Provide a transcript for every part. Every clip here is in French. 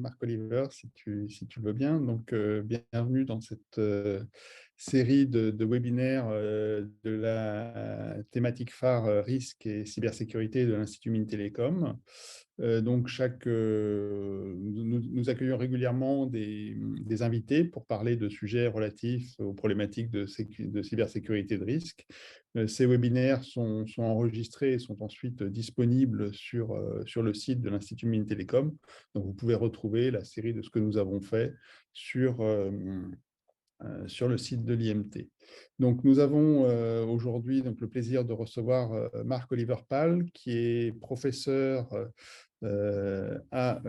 Marc Oliver, si tu veux bien. Donc, bienvenue dans cette série de webinaires de la thématique phare risque et cybersécurité de l'Institut Mines Télécom. Donc, nous accueillons régulièrement des invités pour parler de sujets relatifs aux problématiques de cybersécurité de risque. Ces webinaires sont enregistrés et sont ensuite disponibles sur le site de l'Institut Mines Télécom. Donc, vous pouvez retrouver la série de ce que nous avons fait sur le site de l'IMT. Donc, nous avons aujourd'hui le plaisir de recevoir Marc-Oliver Pahl, qui est professeur à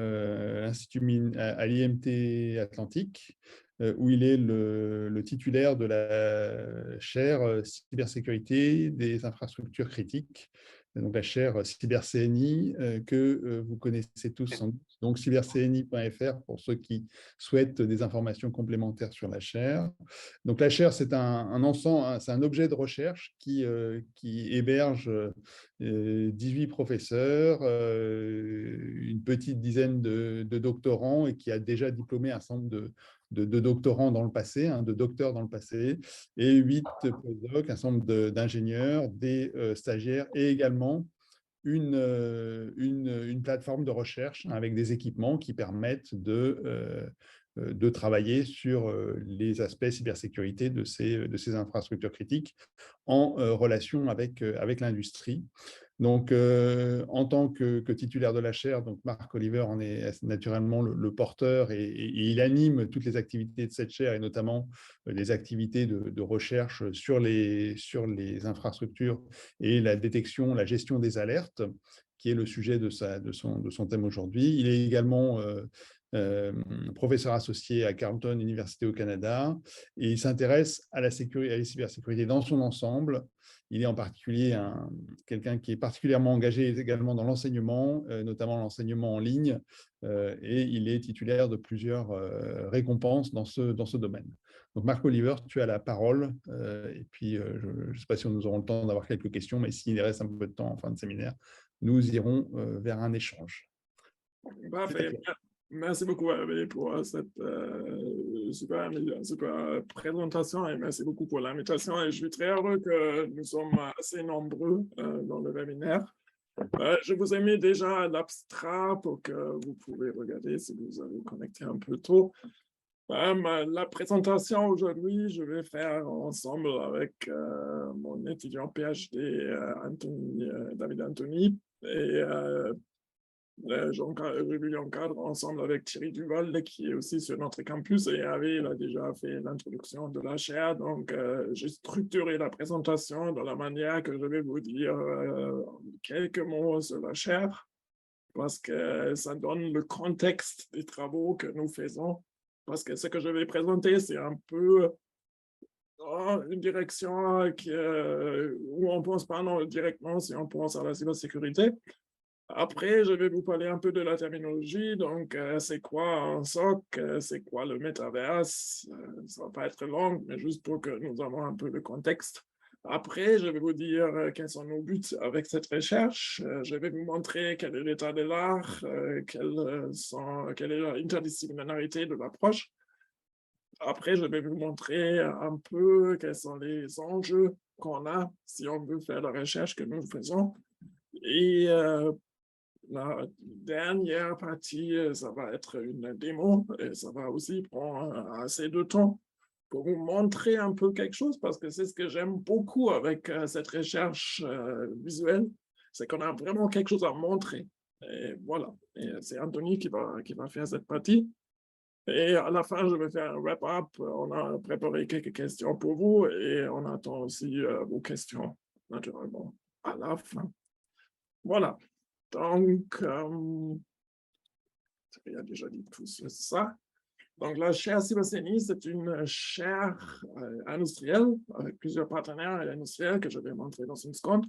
l'IMT Atlantique, où il est le titulaire de la chaire cybersécurité des infrastructures critiques, donc la chaire CyberCNI que vous connaissez tous sans doute. Donc cybercni.fr pour ceux qui souhaitent des informations complémentaires sur la chaire. Donc la chaire, c'est un ensemble, c'est un objet de recherche qui héberge 18 professeurs, une petite dizaine de doctorants et qui a déjà diplômé un certain nombre de doctorants dans le passé, de docteurs dans le passé, et 8 postdocs, un certain nombre d'ingénieurs, des stagiaires et également une plateforme de recherche avec des équipements qui permettent de travailler sur les aspects cybersécurité de ces infrastructures critiques en relation avec l'industrie. Donc, en tant que titulaire de la chaire, donc Marc Oliver en est naturellement le porteur et il anime toutes les activités de cette chaire et notamment les activités de recherche sur les infrastructures et la détection, la gestion des alertes, qui est le sujet de son thème aujourd'hui. Il est également professeur associé à Carleton Université au Canada et il s'intéresse à la cybersécurité dans son ensemble. Il est en particulier quelqu'un qui est particulièrement engagé également dans l'enseignement, notamment l'enseignement en ligne, et il est titulaire de plusieurs récompenses dans ce domaine. Donc Marc Oliver, tu as la parole, et puis je ne sais pas si nous aurons le temps d'avoir quelques questions, mais s'il reste un peu de temps en fin de séminaire, nous irons vers un échange. Parfait. Merci beaucoup, Hervé, pour cette super présentation et merci beaucoup pour l'invitation. Et je suis très heureux que nous sommes assez nombreux dans le webinaire. Je vous ai mis déjà l'abstrait pour que vous pouvez regarder si vous avez connecté un peu tôt. La présentation aujourd'hui, je vais faire ensemble avec mon étudiant PhD, David Anthony, et j'encadre ensemble avec Thierry Duval, qui est aussi sur notre campus, et Hervé il a déjà fait l'introduction de la chaire. Donc, j'ai structuré la présentation de la manière que je vais vous dire quelques mots sur la chaire, parce que ça donne le contexte des travaux que nous faisons. Parce que ce que je vais présenter, c'est un peu une direction où on pense pas directement si on pense à la cybersécurité. Après, je vais vous parler un peu de la terminologie. Donc, c'est quoi un SOC? C'est quoi le métaverse? Ça ne va pas être long, mais juste pour que nous avons un peu de contexte. Après, je vais vous dire quels sont nos buts avec cette recherche. Je vais vous montrer quel est l'état de l'art, quelle est l'interdisciplinarité de l'approche. Après, je vais vous montrer un peu quels sont les enjeux qu'on a si on veut faire la recherche que nous faisons. Et la dernière partie, ça va être une démo et ça va aussi prendre assez de temps pour vous montrer un peu quelque chose, parce que c'est ce que j'aime beaucoup avec cette recherche visuelle, c'est qu'on a vraiment quelque chose à montrer. Et voilà, et c'est Anthony qui va faire cette partie. Et à la fin, je vais faire un wrap-up. On a préparé quelques questions pour vous et on attend aussi vos questions, naturellement, à la fin. Voilà. Donc, il a déjà dit tout ça. Donc, la chaire CyberCNI, c'est une chaire industrielle avec plusieurs partenaires industriels que je vais montrer dans une seconde.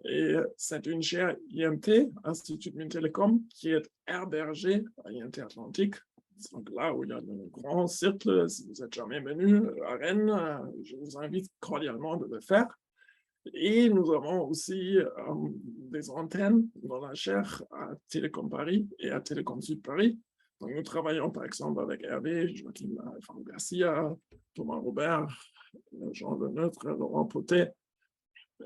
Et c'est une chaire IMT, Institut Mines Télécom, qui est hébergée à IMT Atlantique. Donc là où il y a le grand cercle, si vous n'êtes jamais venu à Rennes, je vous invite cordialement de le faire. Et nous avons aussi des antennes dans la chaire à Télécom Paris et à Télécom Sud Paris. Donc, nous travaillons par exemple avec Hervé, Joachim Garcia, Thomas Robert, Jean Leneutre, Laurent Potet,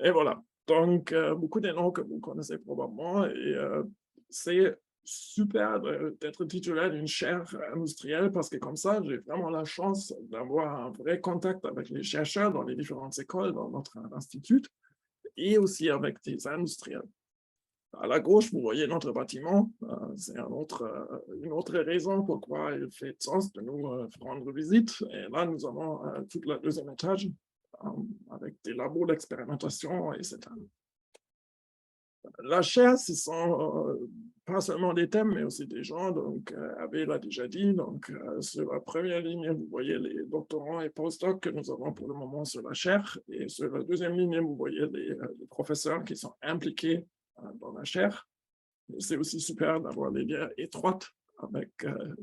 et voilà. Donc, beaucoup des noms que vous connaissez probablement, et c'est super d'être titulaire d'une chaire industrielle parce que comme ça, j'ai vraiment la chance d'avoir un vrai contact avec les chercheurs dans les différentes écoles, dans notre institut, et aussi avec des industriels. À la gauche, vous voyez notre bâtiment. C'est une autre raison pourquoi il fait sens de nous rendre visite. Et là, nous avons tout le deuxième étage avec des labos d'expérimentation, etc. La chaire, ce sont pas seulement des thèmes, mais aussi des gens. Donc, Abbé l'a déjà dit. Donc, sur la première ligne, vous voyez les doctorants et postdocs que nous avons pour le moment sur la chaire. Et sur la deuxième ligne, vous voyez les professeurs qui sont impliqués dans la chaire. C'est aussi super d'avoir des liens étroits avec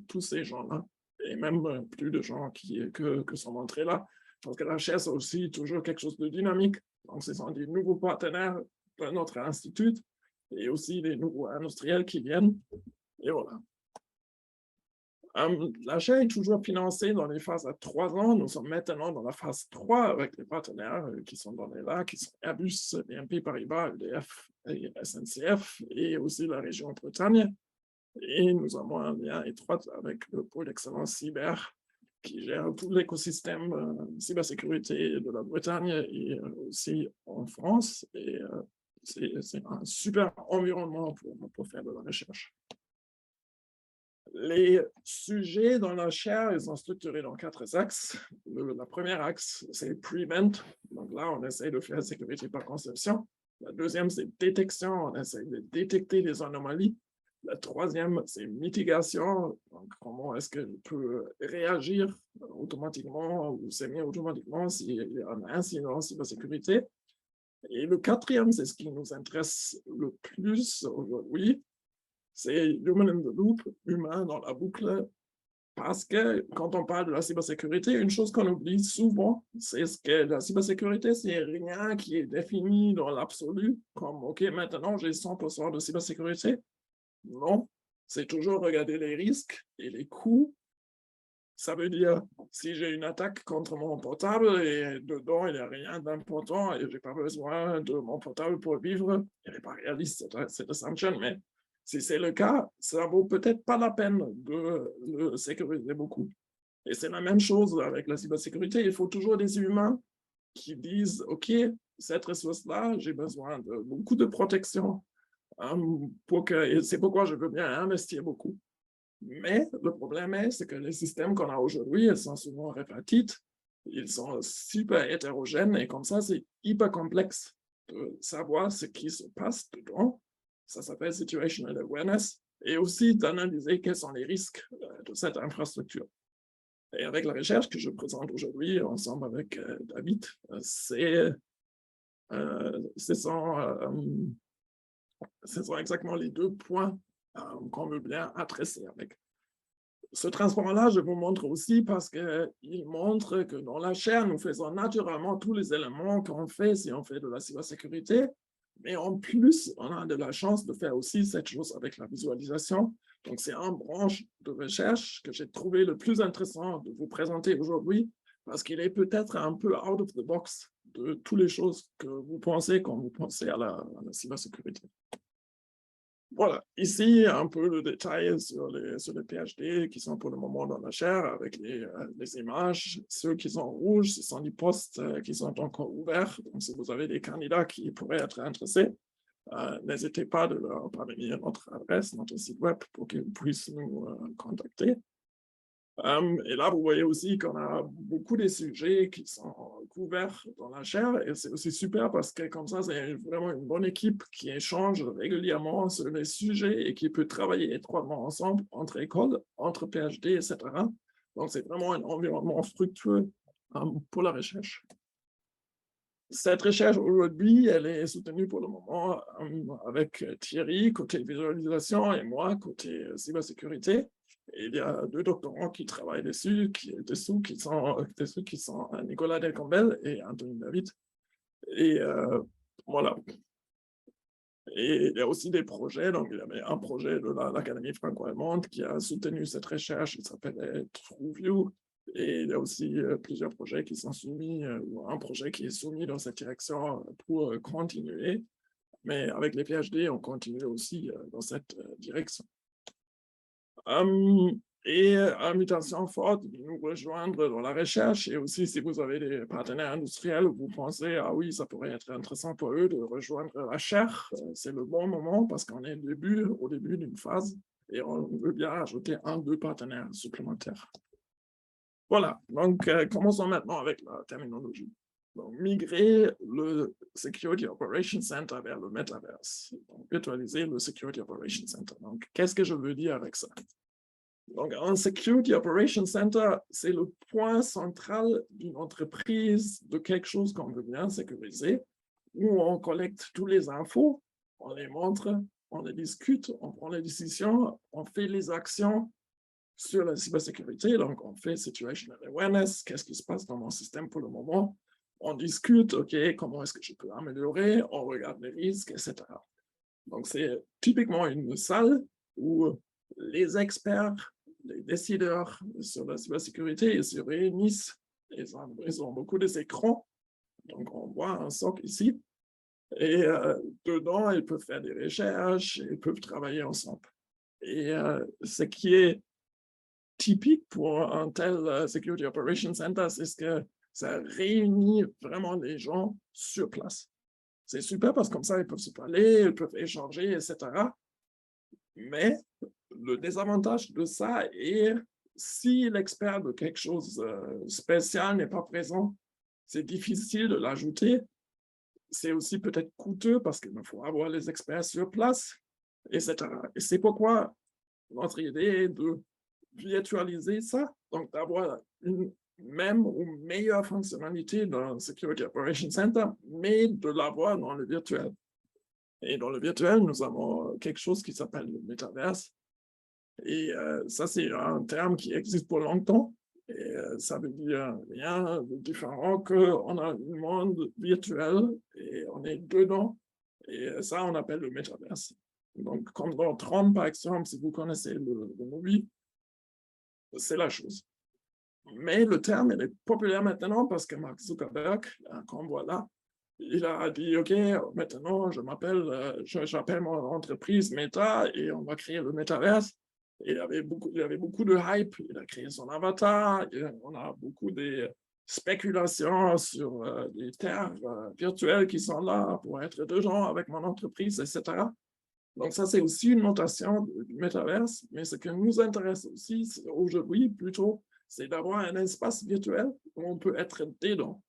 tous ces gens-là. Et même plus de gens que sont entrés là. Parce que la chaire, c'est aussi toujours quelque chose de dynamique. Donc, ce sont des nouveaux partenaires de notre institut et aussi des nouveaux industriels qui viennent. Et voilà. La chaire est toujours financée dans les phases à 3 ans. Nous sommes maintenant dans la phase 3 avec les partenaires qui sont donnés là, qui sont Airbus, BNP Paribas, EDF et SNCF, et aussi la région Bretagne. Et nous avons un lien étroit avec le pôle d'excellence cyber qui gère tout l'écosystème cybersécurité de la Bretagne et aussi en France. Et c'est un super environnement pour faire de la recherche. Les sujets dans la chaire, ils sont structurés dans 4 axes. Le premier axe, c'est Prevent. Donc là, on essaie de faire sécurité par conception. La deuxième, c'est détection. On essaie de détecter les anomalies. La troisième, c'est mitigation. Donc, comment est-ce que je peux réagir automatiquement ou semi-automatiquement s'il y a un incident en cybersécurité. Et le quatrième, c'est ce qui nous intéresse le plus aujourd'hui, c'est Human in the Loop, humain dans la boucle, parce que quand on parle de la cybersécurité, une chose qu'on oublie souvent, c'est que la cybersécurité, c'est rien qui est défini dans l'absolu, comme, OK, maintenant j'ai 100% de cybersécurité. Non, c'est toujours regarder les risques et les coûts. Ça veut dire, si j'ai une attaque contre mon portable et dedans, il n'y a rien d'important et je n'ai pas besoin de mon portable pour vivre, il n'est pas réaliste, cette assumption, mais si c'est le cas, ça ne vaut peut-être pas la peine de le sécuriser beaucoup. Et c'est la même chose avec la cybersécurité. Il faut toujours des humains qui disent, OK, cette ressource-là, j'ai besoin de beaucoup de protection. C'est pourquoi je veux bien investir beaucoup. Mais le problème c'est que les systèmes qu'on a aujourd'hui, ils sont souvent répartites, ils sont super hétérogènes et comme ça, c'est hyper complexe de savoir ce qui se passe dedans. Ça s'appelle situational awareness et aussi d'analyser quels sont les risques de cette infrastructure. Et avec la recherche que je présente aujourd'hui ensemble avec David, ce sont exactement les 2 points qu'on veut bien adresser avec. Ce transparent-là, je vous montre aussi parce qu'il montre que dans la chaire, nous faisons naturellement tous les éléments qu'on fait si on fait de la cybersécurité, mais en plus, on a de la chance de faire aussi cette chose avec la visualisation. Donc, c'est une branche de recherche que j'ai trouvé le plus intéressant de vous présenter aujourd'hui parce qu'il est peut-être un peu out of the box de toutes les choses que vous pensez quand vous pensez à la cybersécurité. Voilà, ici, un peu le détail sur les PhD qui sont pour le moment dans la chaire avec les images. Ceux qui sont rouges, ce sont des postes qui sont encore ouverts. Donc, si vous avez des candidats qui pourraient être intéressés, n'hésitez pas de leur parvenir notre adresse, notre site web pour qu'ils puissent nous contacter. Et là, vous voyez aussi qu'on a beaucoup de sujets qui sont couverts dans la chaire et c'est aussi super parce que comme ça, c'est vraiment une bonne équipe qui échange régulièrement sur les sujets et qui peut travailler étroitement ensemble entre écoles, entre PhD, etc. Donc, c'est vraiment un environnement fructueux pour la recherche. Cette recherche aujourd'hui, elle est soutenue pour le moment avec Thierry, côté visualisation, et moi, côté cybersécurité. Et il y a 2 doctorants qui travaillent dessus, qui sont Nicolas Delcampbell et Anthony David. Et voilà. Et il y a aussi des projets, donc il y avait un projet de l'Académie franco-allemande qui a soutenu cette recherche, il s'appelle TrueView, et il y a aussi plusieurs projets qui sont soumis, ou un projet qui est soumis dans cette direction pour continuer, mais avec les PhD, on continue aussi dans cette direction. Et invitation forte de nous rejoindre dans la recherche, et aussi si vous avez des partenaires industriels où vous pensez, ah oui, ça pourrait être intéressant pour eux de rejoindre la chaire, c'est le bon moment parce qu'on est au début d'une phase et on veut bien ajouter 1 ou 2 partenaires supplémentaires. Voilà, donc commençons maintenant avec la terminologie. Donc, migrer le Security Operations Center vers le Metaverse, donc virtualiser le Security Operations Center. Donc, qu'est-ce que je veux dire avec ça? Donc, un Security Operations Center, c'est le point central d'une entreprise, de quelque chose qu'on veut bien sécuriser, où on collecte toutes les infos, on les montre, on les discute, on prend les décisions, on fait les actions sur la cybersécurité. Donc, on fait Situational Awareness, qu'est-ce qui se passe dans mon système pour le moment. On discute, OK, comment est-ce que je peux améliorer, on regarde les risques, etc. Donc, c'est typiquement une salle où les experts, les décideurs sur la cybersécurité, ils se réunissent, ils ont beaucoup d'écrans, donc on voit un socle ici, et dedans, ils peuvent faire des recherches, ils peuvent travailler ensemble. Et ce qui est typique pour un tel Security Operations Center, c'est que ça réunit vraiment les gens sur place. C'est super parce que comme ça, ils peuvent se parler, ils peuvent échanger, etc. Mais le désavantage de ça est, si l'expert de quelque chose spécial n'est pas présent, c'est difficile de l'ajouter. C'est aussi peut-être coûteux parce qu'il faut avoir les experts sur place, etc. Et c'est pourquoi notre idée est de virtualiser ça, donc d'avoir une même ou meilleure fonctionnalité dans le Security Operations Center, mais de l'avoir dans le virtuel. Et dans le virtuel, nous avons quelque chose qui s'appelle le Metaverse. Et ça, c'est un terme qui existe pour longtemps. Et ça veut dire rien de différent qu'on a un monde virtuel et on est dedans. Et ça, on appelle le Metaverse. Donc, comme dans Tron, par exemple, si vous connaissez le movie, c'est la chose. Mais le terme, il est populaire maintenant parce que Mark Zuckerberg, qu'on voit là, il a dit, OK, maintenant, j'appelle mon entreprise Meta et on va créer le Metaverse. Et il avait beaucoup de hype, il a créé son avatar, on a beaucoup de spéculations sur les terres virtuelles qui sont là pour être dedans avec mon entreprise, etc. Donc ça, c'est aussi une notation du Metaverse, mais ce qui nous intéresse aussi aujourd'hui, plutôt, c'est d'avoir un espace virtuel où on peut être dedans.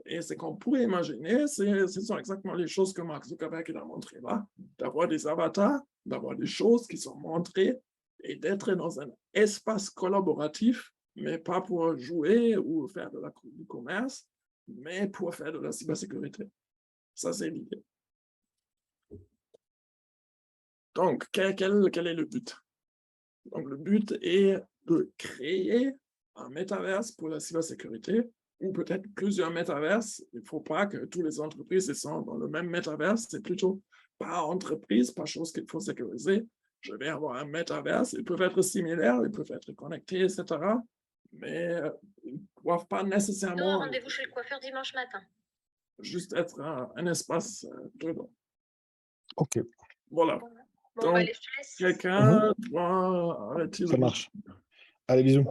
Et ce qu'on pourrait imaginer, ce sont exactement les choses que Mark Zuckerberg a montré là, d'avoir des avatars, d'avoir des choses qui sont montrées et d'être dans un espace collaboratif, mais pas pour jouer ou faire du commerce, mais pour faire de la cybersécurité. Ça, c'est l'idée. Donc, quel est le but? Donc, le but est de créer un métaverse pour la cybersécurité, ou peut-être plusieurs métaverses. Il ne faut pas que toutes les entreprises soient dans le même métaverse, c'est plutôt par entreprise, par chose qu'il faut sécuriser. Je vais avoir un métaverse, ils peuvent être similaires, ils peuvent être connectés, etc. Mais ils ne doivent pas nécessairement... Rendez-vous chez le coiffeur dimanche matin. Juste être un espace dedans. OK. Voilà. Bon, Donc, allez, je te laisse. quelqu'un doit arrêter. Ça marche. Allez, bisous.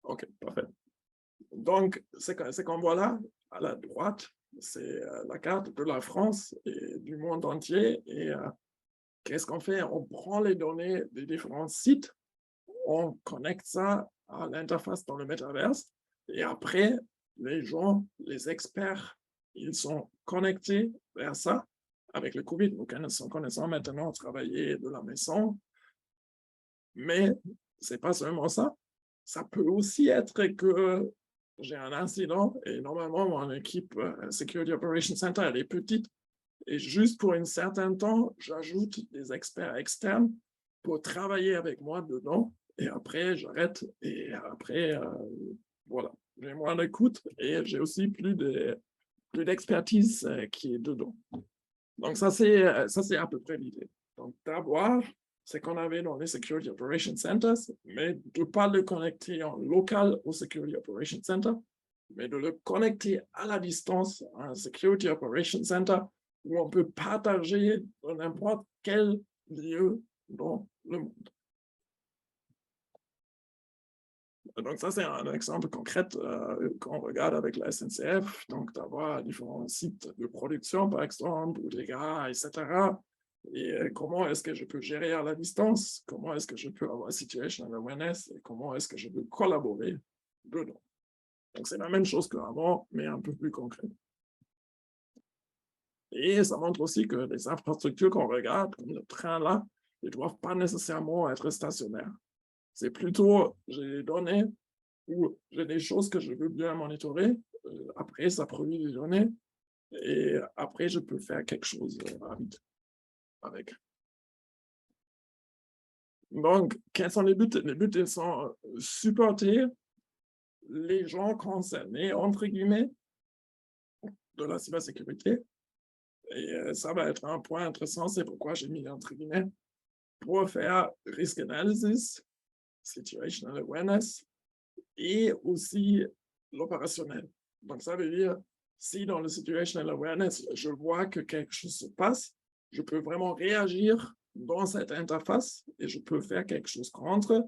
OK, parfait. Donc, ce qu'on voit là, à la droite, c'est la carte de la France et du monde entier. Et qu'est-ce qu'on fait? On prend les données des différents sites, on connecte ça à l'interface dans le métaverse, et après, les gens, les experts, ils sont connectés vers ça. Avec le Covid, nous connaissons maintenant travailler de la maison, mais ce n'est pas seulement ça. Ça peut aussi être que j'ai un incident et normalement, mon équipe Security Operations Center, elle est petite. Et juste pour un certain temps, j'ajoute des experts externes pour travailler avec moi dedans. Et après, j'arrête. Et après, voilà, j'ai moins d'écoute et j'ai aussi plus d'expertise qui est dedans. Donc, ça, c'est à peu près l'idée. Donc, d'avoir ce qu'on avait dans les Security Operations Centers, mais de ne pas le connecter en local au Security Operations Center, mais de le connecter à la distance à un Security Operations Center où on peut partager dans n'importe quel lieu dans le monde. Donc, ça, c'est un exemple concret qu'on regarde avec la SNCF, donc d'avoir différents sites de production, par exemple, ou des gars, etc. Et comment est-ce que je peux gérer à la distance? Comment est-ce que je peux avoir situational awareness? Et comment est-ce que je peux collaborer dedans? Donc, c'est la même chose qu'avant, mais un peu plus concret. Et ça montre aussi que les infrastructures qu'on regarde, comme le train là, ne doivent pas nécessairement être stationnaires. C'est plutôt, j'ai des données ou j'ai des choses que je veux bien monitorer. Après, ça produit des données. Et après, je peux faire quelque chose avec. Donc, quels sont les buts? Les buts, ils sont supporter les gens concernés, entre guillemets, de la cybersécurité. Et ça va être un point intéressant, c'est pourquoi j'ai mis entre guillemets, pour faire risk analysis, situational awareness, et aussi l'opérationnel. Donc, ça veut dire, si dans le situational awareness, je vois que quelque chose se passe, je peux vraiment réagir dans cette interface et je peux faire quelque chose contre.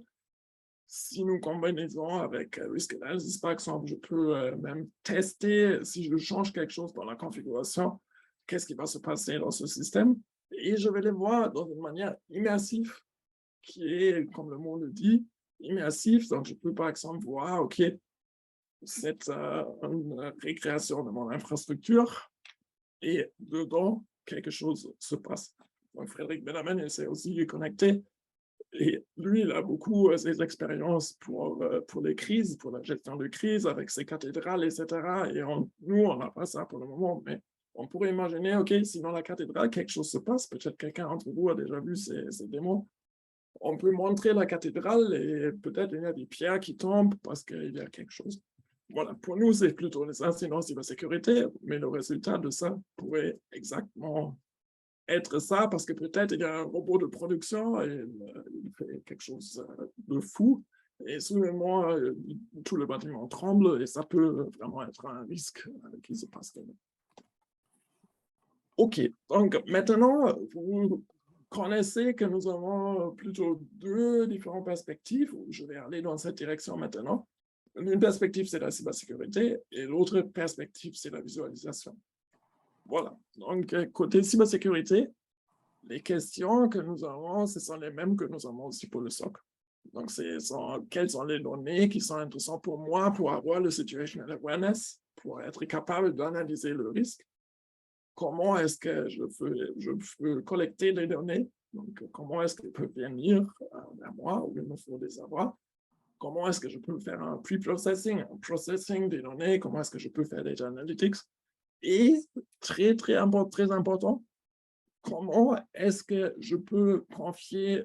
Si nous combinons avec risk analysis, par exemple, je peux même tester si je change quelque chose dans la configuration, qu'est-ce qui va se passer dans ce système. Et je vais les voir dans une manière immersive, qui est, comme le mot le dit, immersif. Donc, je peux par exemple voir, OK, c'est une récréation de mon infrastructure et dedans, quelque chose se passe. Donc, Frédéric Benhamen, il s'est aussi connecté et lui, il a beaucoup ses expériences pour les crises, pour la gestion de crise avec ses cathédrales, etc. Et nous, on n'a pas ça pour le moment, mais on pourrait imaginer, OK, si dans la cathédrale, quelque chose se passe, peut-être quelqu'un d'entre vous a déjà vu ces démos, on peut montrer la cathédrale et peut-être il y a des pierres qui tombent parce qu'il y a quelque chose. Voilà, pour nous, c'est plutôt les incidents cybersécurité, mais le résultat de ça pourrait exactement être ça, parce que peut-être il y a un robot de production et il fait quelque chose de fou, et soudainement, tout le bâtiment tremble, et ça peut vraiment être un risque qui se passe. OK, donc maintenant, vous connaissez que nous avons plutôt deux différentes perspectives. Je vais aller dans cette direction maintenant. Une perspective, c'est la cybersécurité, et l'autre perspective, c'est la visualisation. Voilà, donc côté cybersécurité, les questions que nous avons, ce sont les mêmes que nous avons aussi pour le SOC. Donc, quelles sont les données qui sont intéressantes pour moi pour avoir le situational awareness, pour être capable d'analyser le risque. Comment est-ce que je peux collecter les données? Donc, comment est-ce qu'elles peuvent venir vers moi ou il me faut les avoir? Comment est-ce que je peux faire un pre-processing, un processing des données? Comment est-ce que je peux faire des analytics? Et très, très important, comment est-ce que je peux confier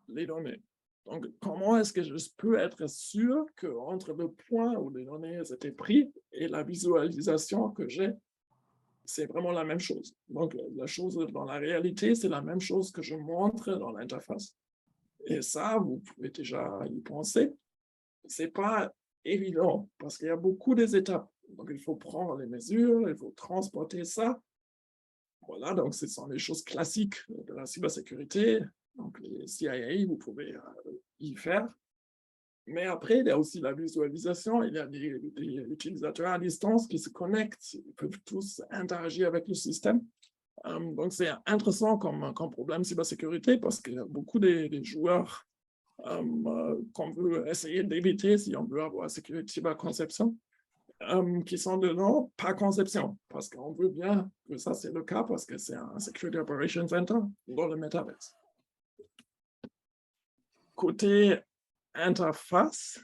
les données? Donc, comment est-ce que je peux être sûr qu'entre le point où les données étaient prises et la visualisation que j'ai, c'est vraiment la même chose. Donc, la chose dans la réalité, c'est la même chose que je montre dans l'interface. Et ça, vous pouvez déjà y penser. C'est pas évident parce qu'il y a beaucoup d'étapes. Donc, il faut prendre les mesures, il faut transporter ça. Voilà, donc ce sont les choses classiques de la cybersécurité. Donc, les CIA, vous pouvez y faire. Mais après, il y a aussi la visualisation. Il y a des utilisateurs à distance qui se connectent. Ils peuvent tous interagir avec le système. Donc, c'est intéressant comme problème cybersécurité parce qu'il y a beaucoup des joueurs qu'on veut essayer d'éviter si on veut avoir sécurité par conception. Qui sont dedans, pas conception, parce qu'on veut bien que ça c'est le cas, parce que c'est un Security Operations Center dans le Metaverse. Côté interface,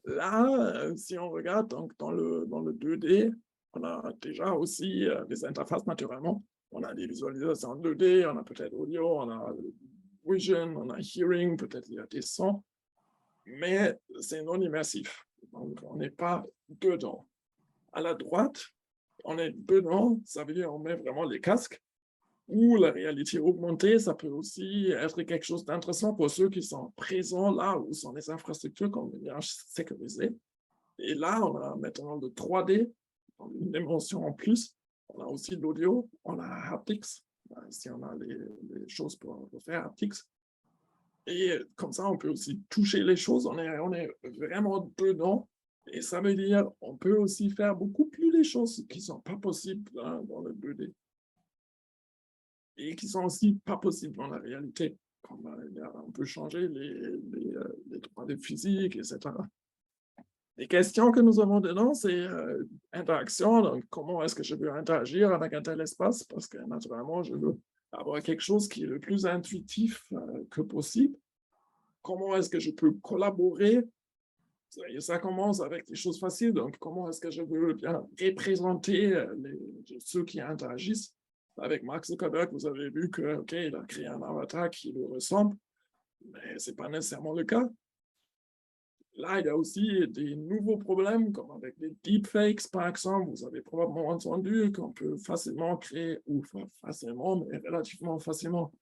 là, si on regarde donc, dans le 2D, on a déjà aussi des interfaces naturellement. On a des visualisations en 2D, on a peut-être audio, on a vision, on a hearing, peut-être il y a des sons, mais c'est non immersif. Donc, on n'est pas dedans. À la droite, On est dedans, ça veut dire on met vraiment les casques. Ou la réalité augmentée, ça peut aussi être quelque chose d'intéressant pour ceux qui sont présents là où sont les infrastructures comme bien sécurisées. Et là, on a maintenant le 3D, une dimension en plus. On a aussi l'audio, on a haptics, si on a les choses pour faire haptics. Et comme ça, on peut aussi toucher les choses, on est vraiment dedans. Et ça veut dire on peut aussi faire beaucoup plus les choses qui ne sont pas possibles dans le 2D. Et qui sont aussi pas possibles dans la réalité. On peut changer les droits de physique, etc. Les questions que nous avons dedans, c'est interaction, donc comment est-ce que je peux interagir avec un tel espace, parce que naturellement, je veux avoir quelque chose qui est le plus intuitif que possible. Comment est-ce que je peux collaborer? Ça commence avec des choses faciles, donc comment est-ce que je veux bien représenter ceux qui interagissent? Avec Mark Zuckerberg, vous avez vu qu'il a créé un avatar qui lui ressemble, mais ce n'est pas nécessairement le cas. Là, il y a aussi des nouveaux problèmes, comme avec les deepfakes, par exemple. Vous avez probablement entendu qu'on peut facilement créer, ou facilement, mais relativement facilement,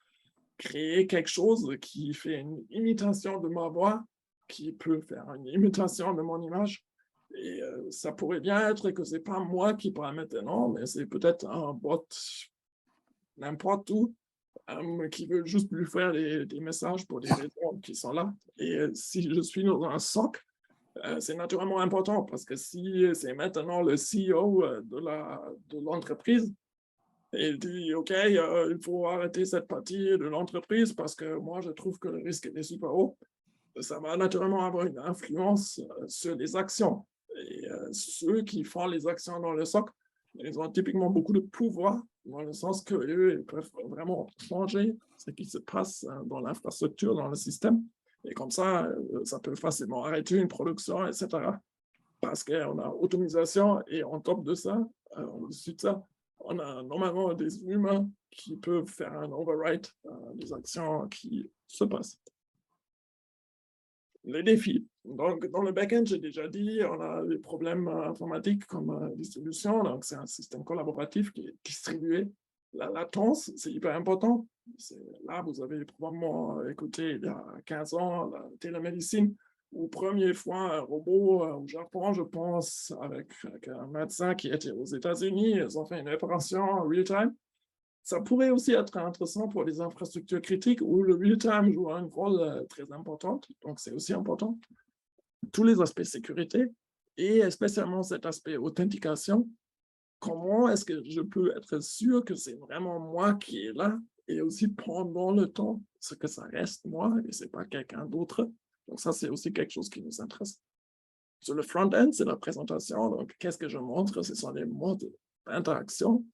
créer quelque chose qui fait une imitation de ma voix, qui peut faire une imitation de mon image. Et ça pourrait bien être que ce n'est pas moi qui parle maintenant, mais c'est peut-être un bot n'importe où, qui veut juste lui faire des messages pour des raisons qui sont là. Et si je suis dans un SOC, c'est naturellement important parce que si c'est maintenant le CEO de l'entreprise et il dit « OK, il faut arrêter cette partie de l'entreprise parce que moi, je trouve que le risque est super haut », ça va naturellement avoir une influence sur les actions. Et ceux qui font les actions dans le SOC, ils ont typiquement beaucoup de pouvoir, dans le sens qu'eux, ils peuvent vraiment changer ce qui se passe dans l'infrastructure, dans le système. Et comme ça peut facilement arrêter une production, etc. Parce qu'on a automatisation et en top de ça, au-dessus de ça, on a normalement des humains qui peuvent faire un overwrite des actions qui se passent. Les défis. Donc, dans le back-end, j'ai déjà dit, on a des problèmes informatiques comme distribution. Donc, c'est un système collaboratif qui est distribué. La latence, c'est hyper important. Là, vous avez probablement écouté il y a 15 ans la télémédecine, où première fois un robot au Japon, je pense, avec un médecin qui était aux États-Unis, ils ont fait une opération en real-time. Ça pourrait aussi être intéressant pour les infrastructures critiques où le real-time joue un rôle très important. Donc, c'est aussi important. Tous les aspects sécurité et spécialement cet aspect authentication. Comment est-ce que je peux être sûr que c'est vraiment moi qui est là et aussi pendant le temps, ce que ça reste moi et ce n'est pas quelqu'un d'autre. Donc, ça, c'est aussi quelque chose qui nous intéresse. Sur le front-end, c'est la présentation. Donc, qu'est-ce que je montre? Ce sont les modes d'interaction.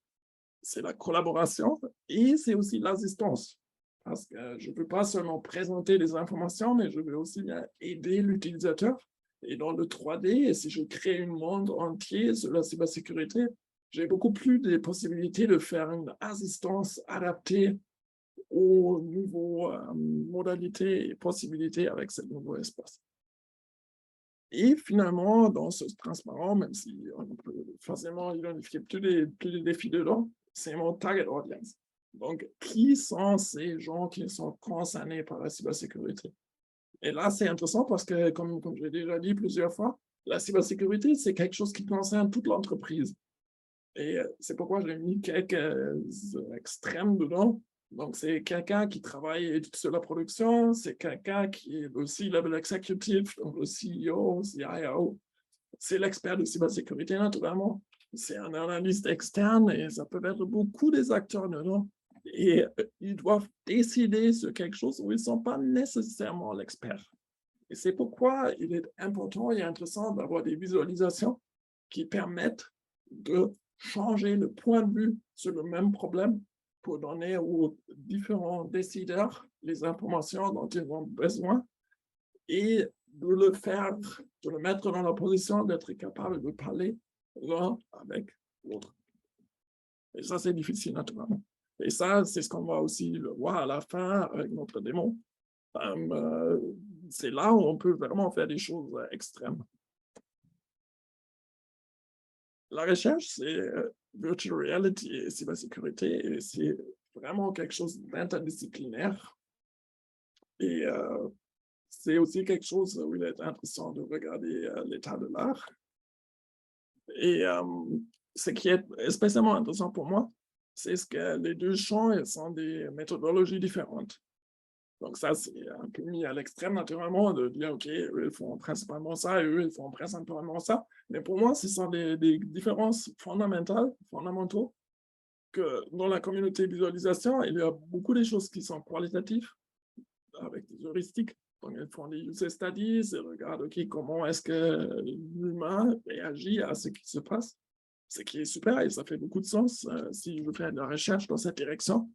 C'est la collaboration et c'est aussi l'assistance. Parce que je ne veux pas seulement présenter des informations, mais je veux aussi bien aider l'utilisateur. Et dans le 3D, et si je crée un monde entier sur la cybersécurité, j'ai beaucoup plus de possibilités de faire une assistance adaptée aux nouvelles modalités et possibilités avec ce nouveau espace. Et finalement, dans ce transparent, même si on peut facilement identifier tous les défis dedans, c'est mon target audience. Donc, qui sont ces gens qui sont concernés par la cybersécurité? Et là, c'est intéressant parce que, comme je l'ai déjà dit plusieurs fois, la cybersécurité, c'est quelque chose qui concerne toute l'entreprise. Et c'est pourquoi j'ai mis quelques extrêmes dedans. Donc, c'est quelqu'un qui travaille sur la production, c'est quelqu'un qui est le C-level executive, donc le CEO, CIO. C'est l'expert de cybersécurité, naturellement. C'est un analyste externe et ça peut être beaucoup des acteurs dedans. Et ils doivent décider sur quelque chose où ils ne sont pas nécessairement l'expert. Et c'est pourquoi il est important et intéressant d'avoir des visualisations qui permettent de changer le point de vue sur le même problème pour donner aux différents décideurs les informations dont ils ont besoin et de le faire, de le mettre dans la position d'être capable de parler l'un avec l'autre. Et ça, c'est difficile, naturellement. Et ça, c'est ce qu'on va aussi le voir à la fin avec notre démon. C'est là où on peut vraiment faire des choses extrêmes. La recherche, c'est virtual reality et cybersécurité, et c'est vraiment quelque chose d'interdisciplinaire. Et c'est aussi quelque chose où il est intéressant de regarder l'état de l'art. Et ce qui est spécialement intéressant pour moi, c'est ce que les deux champs ils sont des méthodologies différentes. Donc ça, c'est un peu mis à l'extrême naturellement de dire, OK, eux, ils font principalement ça, et eux, ils font principalement ça. Mais pour moi, ce sont des différences fondamentaux, que dans la communauté visualisation, il y a beaucoup de choses qui sont qualitatives, avec des heuristiques. Donc, ils font des user studies, ils regardent, OK, comment est-ce que l'humain réagit à ce qui se passe. Ce qui est super et ça fait beaucoup de sens si je fais de la recherche dans cette direction.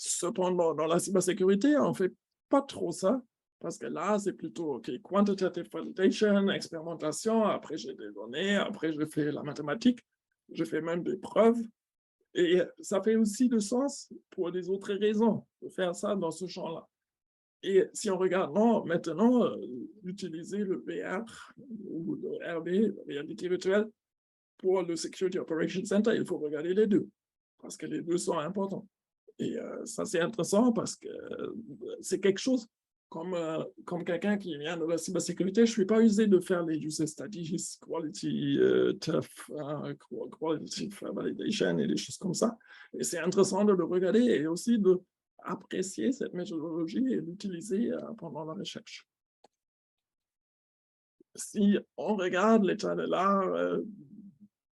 Cependant, dans la cybersécurité, on ne fait pas trop ça, parce que là, c'est plutôt OK, quantitative validation, expérimentation, après j'ai des données, après je fais la mathématique, je fais même des preuves. Et ça fait aussi de sens pour des autres raisons de faire ça dans ce champ-là. Et si on regarde maintenant, utiliser le VR ou le RV, la réalité virtuelle, pour le Security Operations Center, il faut regarder les deux, parce que les deux sont importants. Et ça, c'est intéressant parce que c'est quelque chose, comme quelqu'un qui vient de la cybersécurité, je ne suis pas usé de faire les user studies, qualitative validation et des choses comme ça. Et c'est intéressant de le regarder et aussi d'apprécier cette méthodologie et l'utiliser pendant la recherche. Si on regarde l'état de l'art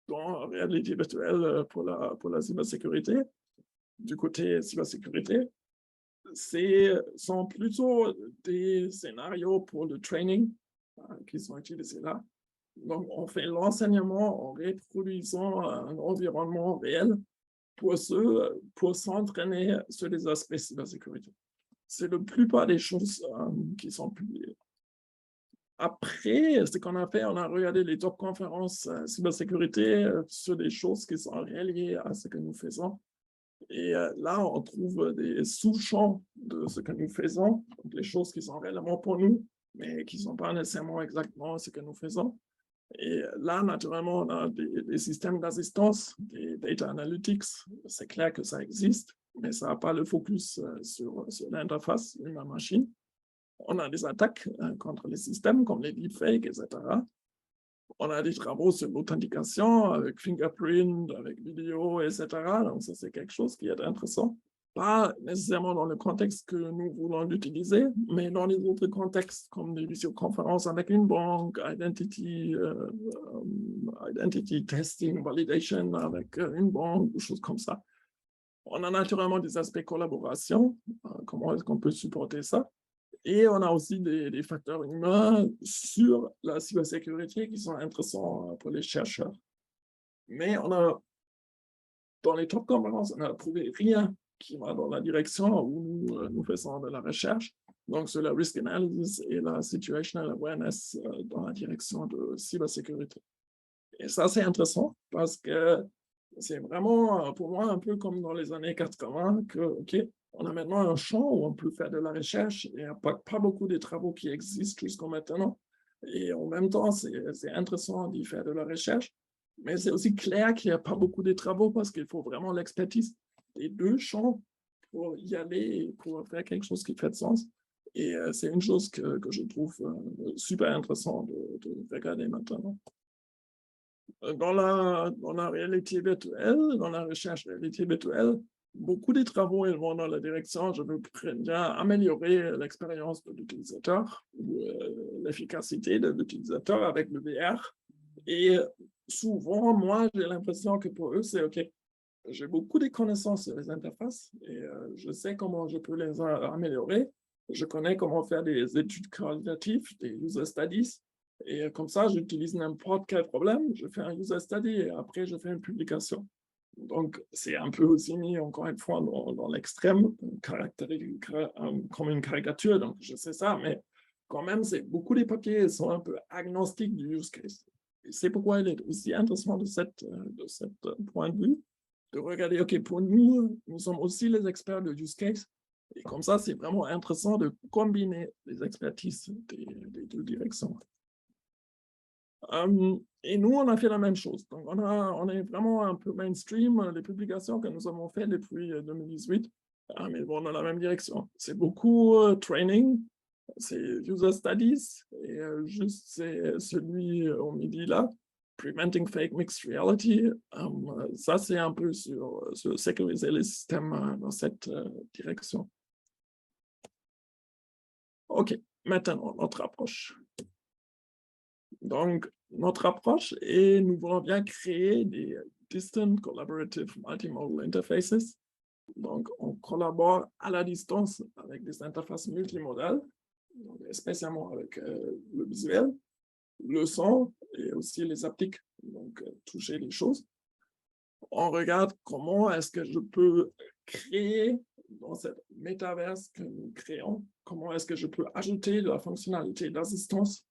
dans la réalité virtuelle pour la cybersécurité, du côté cybersécurité, sont plutôt des scénarios pour le training qui sont utilisés là. Donc, on fait l'enseignement en reproduisant un environnement réel pour s'entraîner sur les aspects cybersécurité. C'est la plupart des choses qui sont publiées. Après, ce qu'on a fait, on a regardé les top conférences cybersécurité sur des choses qui sont reliées à ce que nous faisons. Et là, on trouve des sous-champs de ce que nous faisons, donc les choses qui sont réellement pour nous, mais qui ne sont pas nécessairement exactement ce que nous faisons. Et là, naturellement, on a des systèmes d'assistance, des data analytics. C'est clair que ça existe, mais ça n'a pas le focus sur l'interface humain-machine. On a des attaques contre les systèmes, comme les deepfakes, etc. On a des travaux sur l'authentication avec fingerprint, avec vidéo, etc. Donc, ça, c'est quelque chose qui est intéressant. Pas nécessairement dans le contexte que nous voulons l'utiliser, mais dans les autres contextes, comme des visioconférences avec une banque, identity testing, validation avec une banque, des choses comme ça. On a naturellement des aspects collaboration. Comment est-ce qu'on peut supporter ça? Et on a aussi des facteurs humains sur la cybersécurité qui sont intéressants pour les chercheurs. Mais dans les top conférences, on n'a trouvé rien qui va dans la direction où nous faisons de la recherche, donc sur la risk analysis et la situational awareness dans la direction de cybersécurité. Et ça, c'est intéressant parce que c'est vraiment, pour moi, un peu comme dans les années 80, que, OK, on a maintenant un champ où on peut faire de la recherche et il n'y a pas beaucoup de travaux qui existent jusqu'à maintenant. Et en même temps, c'est intéressant d'y faire de la recherche, mais c'est aussi clair qu'il n'y a pas beaucoup de travaux parce qu'il faut vraiment l'expertise des deux champs pour y aller et pour faire quelque chose qui fait de sens. Et c'est une chose que je trouve super intéressant de regarder maintenant. Dans la réalité virtuelle, dans la recherche réalité virtuelle, beaucoup des travaux ils vont dans la direction, je veux bien améliorer l'expérience de l'utilisateur, l'efficacité de l'utilisateur avec le VR. Et souvent, moi, j'ai l'impression que pour eux, c'est OK. J'ai beaucoup de connaissances sur les interfaces et je sais comment je peux les améliorer. Je connais comment faire des études qualitatives, des user studies. Et comme ça, j'utilise n'importe quel problème, je fais un user study et après, je fais une publication. Donc, c'est un peu aussi mis, encore une fois, dans l'extrême, comme une caricature, donc je sais ça, mais quand même, beaucoup des papiers sont un peu agnostiques du use case. Et c'est pourquoi il est aussi intéressant de ce point de vue, de regarder, OK, pour nous sommes aussi les experts de use case, et comme ça, c'est vraiment intéressant de combiner les expertises des deux directions. Et nous, on a fait la même chose. Donc, on est vraiment un peu mainstream, les publications que nous avons faites depuis 2018, mais vont dans la même direction. C'est beaucoup training, c'est user studies, et juste c'est celui au midi là, Preventing Fake Mixed Reality. Ça, c'est un peu sur sécuriser les systèmes dans cette direction. OK, maintenant, notre approche. Donc, notre approche est, nous voulons bien créer des Distant Collaborative Multimodal Interfaces. Donc, on collabore à la distance avec des interfaces multimodales, donc spécialement avec le visuel, le son et aussi les haptiques, donc toucher les choses. On regarde comment est-ce que je peux créer dans cette métaverse que nous créons, comment est-ce que je peux ajouter de la fonctionnalité d'assistance.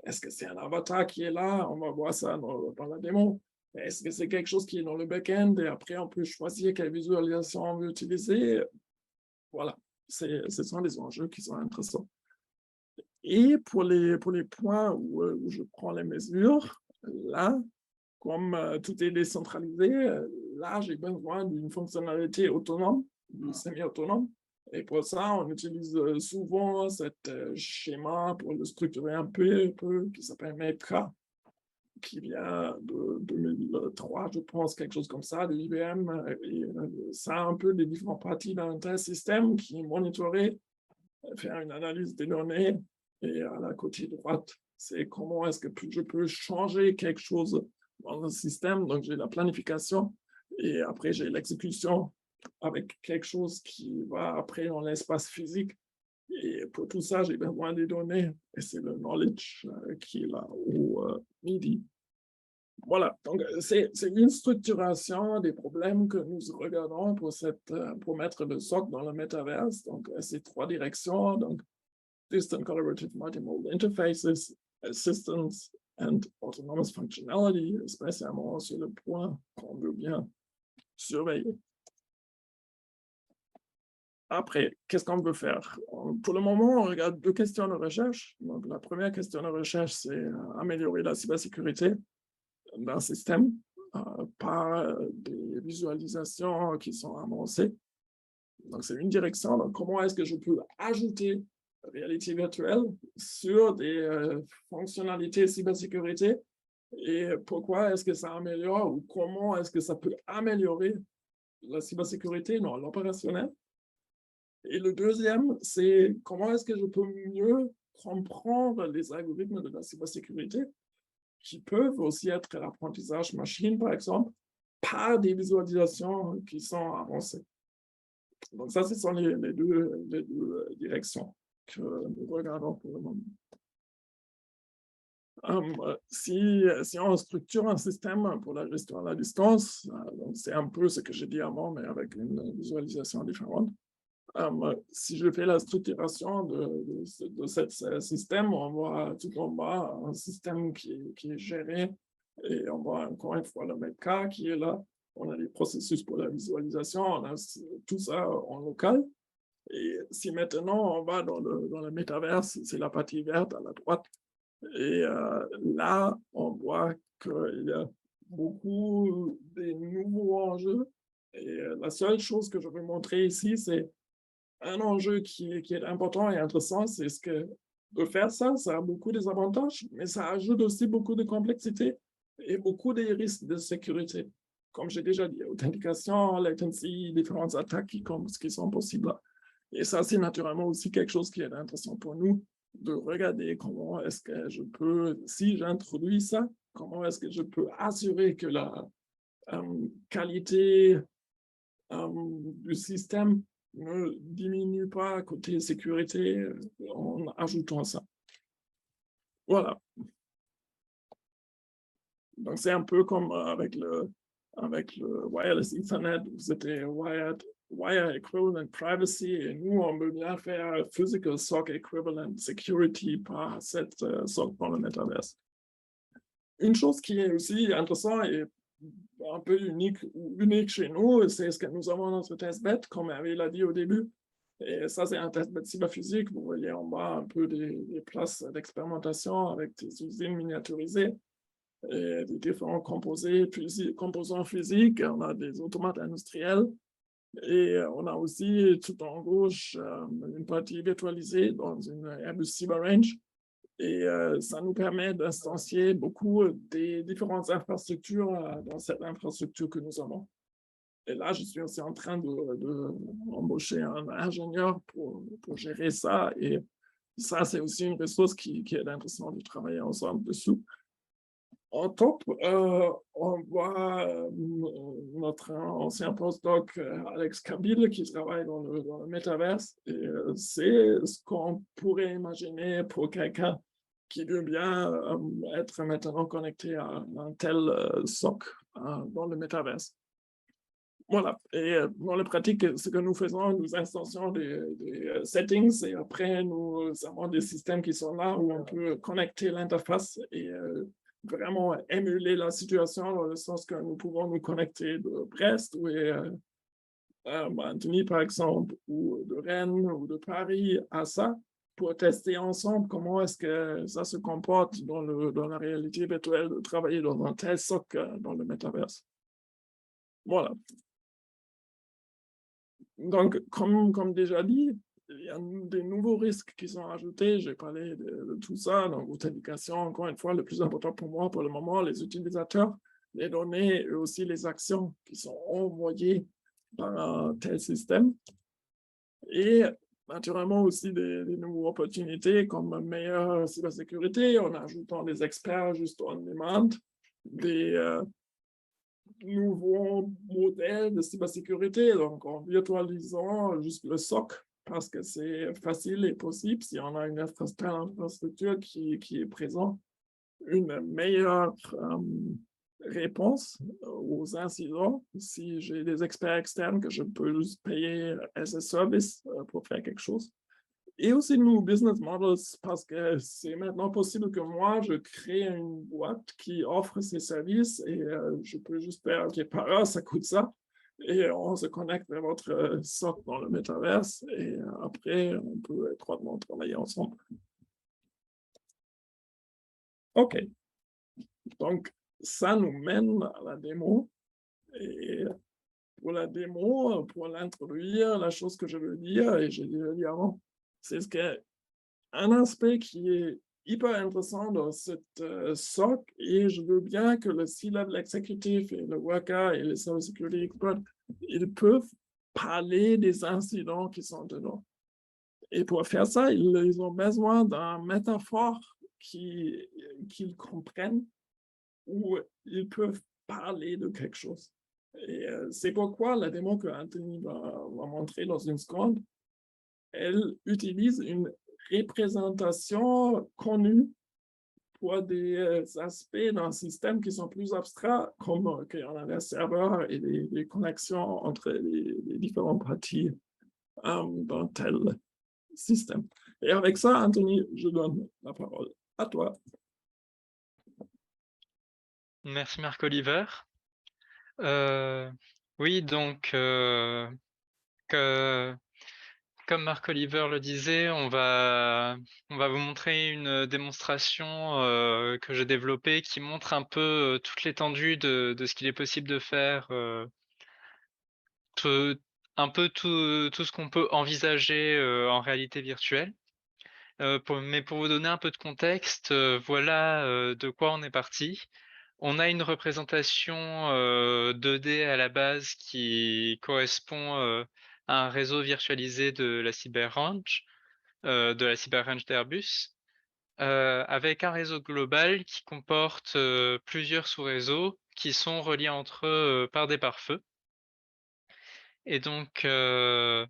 Est-ce que c'est un avatar qui est là? On va voir ça dans la démo. Est-ce que c'est quelque chose qui est dans le back-end et après on peut choisir quelle visualisation on veut utiliser? Voilà, ce sont des enjeux qui sont intéressants. Et pour les points où je prends les mesures, là, comme tout est décentralisé, là, j'ai besoin d'une fonctionnalité autonome, semi-autonome. Et pour ça, on utilise souvent cet schéma pour le structurer un peu qui s'appelle MECA, qui vient de 2003, je pense, quelque chose comme ça, de IBM. Et ça a un peu des différentes parties d'un tel système qui monitorait, faire une analyse des données. Et à la côté droite, c'est comment est-ce que je peux changer quelque chose dans le système. Donc, j'ai la planification et après, j'ai l'exécution avec quelque chose qui va après dans l'espace physique. Et pour tout ça, j'ai besoin des données et c'est le knowledge qui est là au midi. Voilà, donc c'est une structuration des problèmes que nous regardons pour mettre le socle dans le métaverse. Donc, c'est 3 directions. Donc, Distant Collaborative Multimodal Interfaces, Assistance and Autonomous Functionality, spécialement sur le point qu'on veut bien surveiller. Après, qu'est-ce qu'on veut faire? Pour le moment, on regarde 2 questions de recherche. Donc, la première question de recherche, c'est améliorer la cybersécurité d'un système par des visualisations qui sont avancées. Donc, c'est une direction. Donc, comment est-ce que je peux ajouter réalité virtuelle sur des fonctionnalités cybersécurité et pourquoi est-ce que ça améliore ou comment est-ce que ça peut améliorer la cybersécurité dans l'opérationnel. Et le deuxième, c'est comment est-ce que je peux mieux comprendre les algorithmes de la cybersécurité qui peuvent aussi être l'apprentissage machine, par exemple, par des visualisations qui sont avancées. Donc ça, ce sont les deux directions que nous regardons pour le moment. Si on structure un système pour la gestion à la distance, c'est un peu ce que j'ai dit avant, mais avec une visualisation différente. Si je fais la structuration de ce système, on voit tout en bas un système qui est géré et on voit encore une fois le MECA qui est là. On a les processus pour la visualisation, on a tout ça en local. Et si maintenant on va dans le métaverse, c'est la partie verte à la droite. Et là, on voit qu'il y a beaucoup de nouveaux enjeux. Et la seule chose que je veux montrer ici, c'est un enjeu qui est important et intéressant, c'est que de faire ça, ça a beaucoup de avantages, mais ça ajoute aussi beaucoup de complexité et beaucoup de risques de sécurité. Comme j'ai déjà dit, authentication, latency, différentes attaques qui sont possibles. Et ça, c'est naturellement aussi quelque chose qui est intéressant pour nous, de regarder comment est-ce que je peux, si j'introduis ça, comment est-ce que je peux assurer que la qualité du système ne diminue pas côté sécurité en ajoutant ça. Voilà. Donc, c'est un peu comme avec le wireless Ethernet, c'était wire equivalent privacy, et nous, on veut bien faire physical SOC equivalent security par cette SOC dans le metaverse. Une chose qui est aussi intéressante et un peu unique chez nous, c'est ce que nous avons dans notre testbed, comme Hervé l'a dit au début. Et ça, c'est un testbed cyberphysique. Vous voyez en bas un peu des places d'expérimentation avec des usines miniaturisées. et des différents composants physiques. On a des automates industriels et on a aussi tout en gauche une partie virtualisée dans une Airbus CyberRange. Et ça nous permet d'instancier beaucoup des différentes infrastructures dans cette infrastructure que nous avons. Et là, je suis aussi en train d'embaucher un ingénieur pour gérer ça. Et ça, c'est aussi une ressource qui est intéressante de travailler ensemble dessus. En top, on voit notre ancien postdoc Alex Kabil qui travaille dans le métaverse. Et c'est ce qu'on pourrait imaginer pour quelqu'un qui veut bien être maintenant connecté à un tel SOC dans le métaverse. Voilà, et dans la pratique, ce que nous faisons, nous instancions des settings et après, nous avons des systèmes qui sont là où on peut connecter l'interface et vraiment émuler la situation dans le sens que nous pouvons nous connecter de Brest ou Antony, par exemple, ou de Rennes ou de Paris à ça pour tester ensemble comment est-ce que ça se comporte dans la réalité virtuelle de travailler dans un tel SOC dans le métaverse. Voilà. Donc, comme déjà dit, il y a des nouveaux risques qui sont ajoutés. J'ai parlé de tout ça. Donc, authentification, encore une fois, le plus important pour moi, pour le moment, les utilisateurs, les données et aussi les actions qui sont envoyées par un tel système. Et naturellement aussi des nouvelles opportunités comme meilleure cybersécurité en ajoutant des experts juste on demand, des nouveaux modèles de cybersécurité, donc en virtualisant juste le SOC, parce que c'est facile et possible si on a une infrastructure qui est présente, une meilleure réponse aux incidents. Si j'ai des experts externes que je peux juste payer as a service pour faire quelque chose. Et aussi nos business models, parce que c'est maintenant possible que moi, je crée une boîte qui offre ces services et je peux juste faire, OK, par heure, ça coûte ça. Et on se connecte à votre SOC dans le métaverse et après, on peut étroitement travailler ensemble. OK. Donc, ça nous mène à la démo. Et pour la démo, pour l'introduire, la chose que je veux dire, et j'ai déjà dit avant, c'est qu'un aspect qui est hyper intéressant dans cette SOC, et je veux bien que le C-level exécutif et le WACA et les Cyber Security Experts, ils peuvent parler des incidents qui sont dedans. Et pour faire ça, ils ont besoin d'une métaphore qu'ils comprennent, où ils peuvent parler de quelque chose. Et c'est pourquoi la démo que Anthony va montrer dans une seconde, elle utilise une représentation connue pour des aspects d'un système qui sont plus abstraits, comme qu'il y en a des serveurs et des connexions entre les différentes parties d'un tel système. Et avec ça, Anthony, je donne la parole à toi. Merci Marc-Oliver. Oui, donc, comme Marc-Oliver le disait, on va vous montrer une démonstration que j'ai développée qui montre un peu toute l'étendue de ce qu'il est possible de faire, un peu tout ce qu'on peut envisager en réalité virtuelle. Mais pour vous donner un peu de contexte, voilà de quoi on est parti. On a une représentation 2D à la base qui correspond à un réseau virtualisé de la CyberRange, d'Airbus, avec un réseau global qui comporte plusieurs sous-réseaux qui sont reliés entre eux par des pare-feux. Et donc, la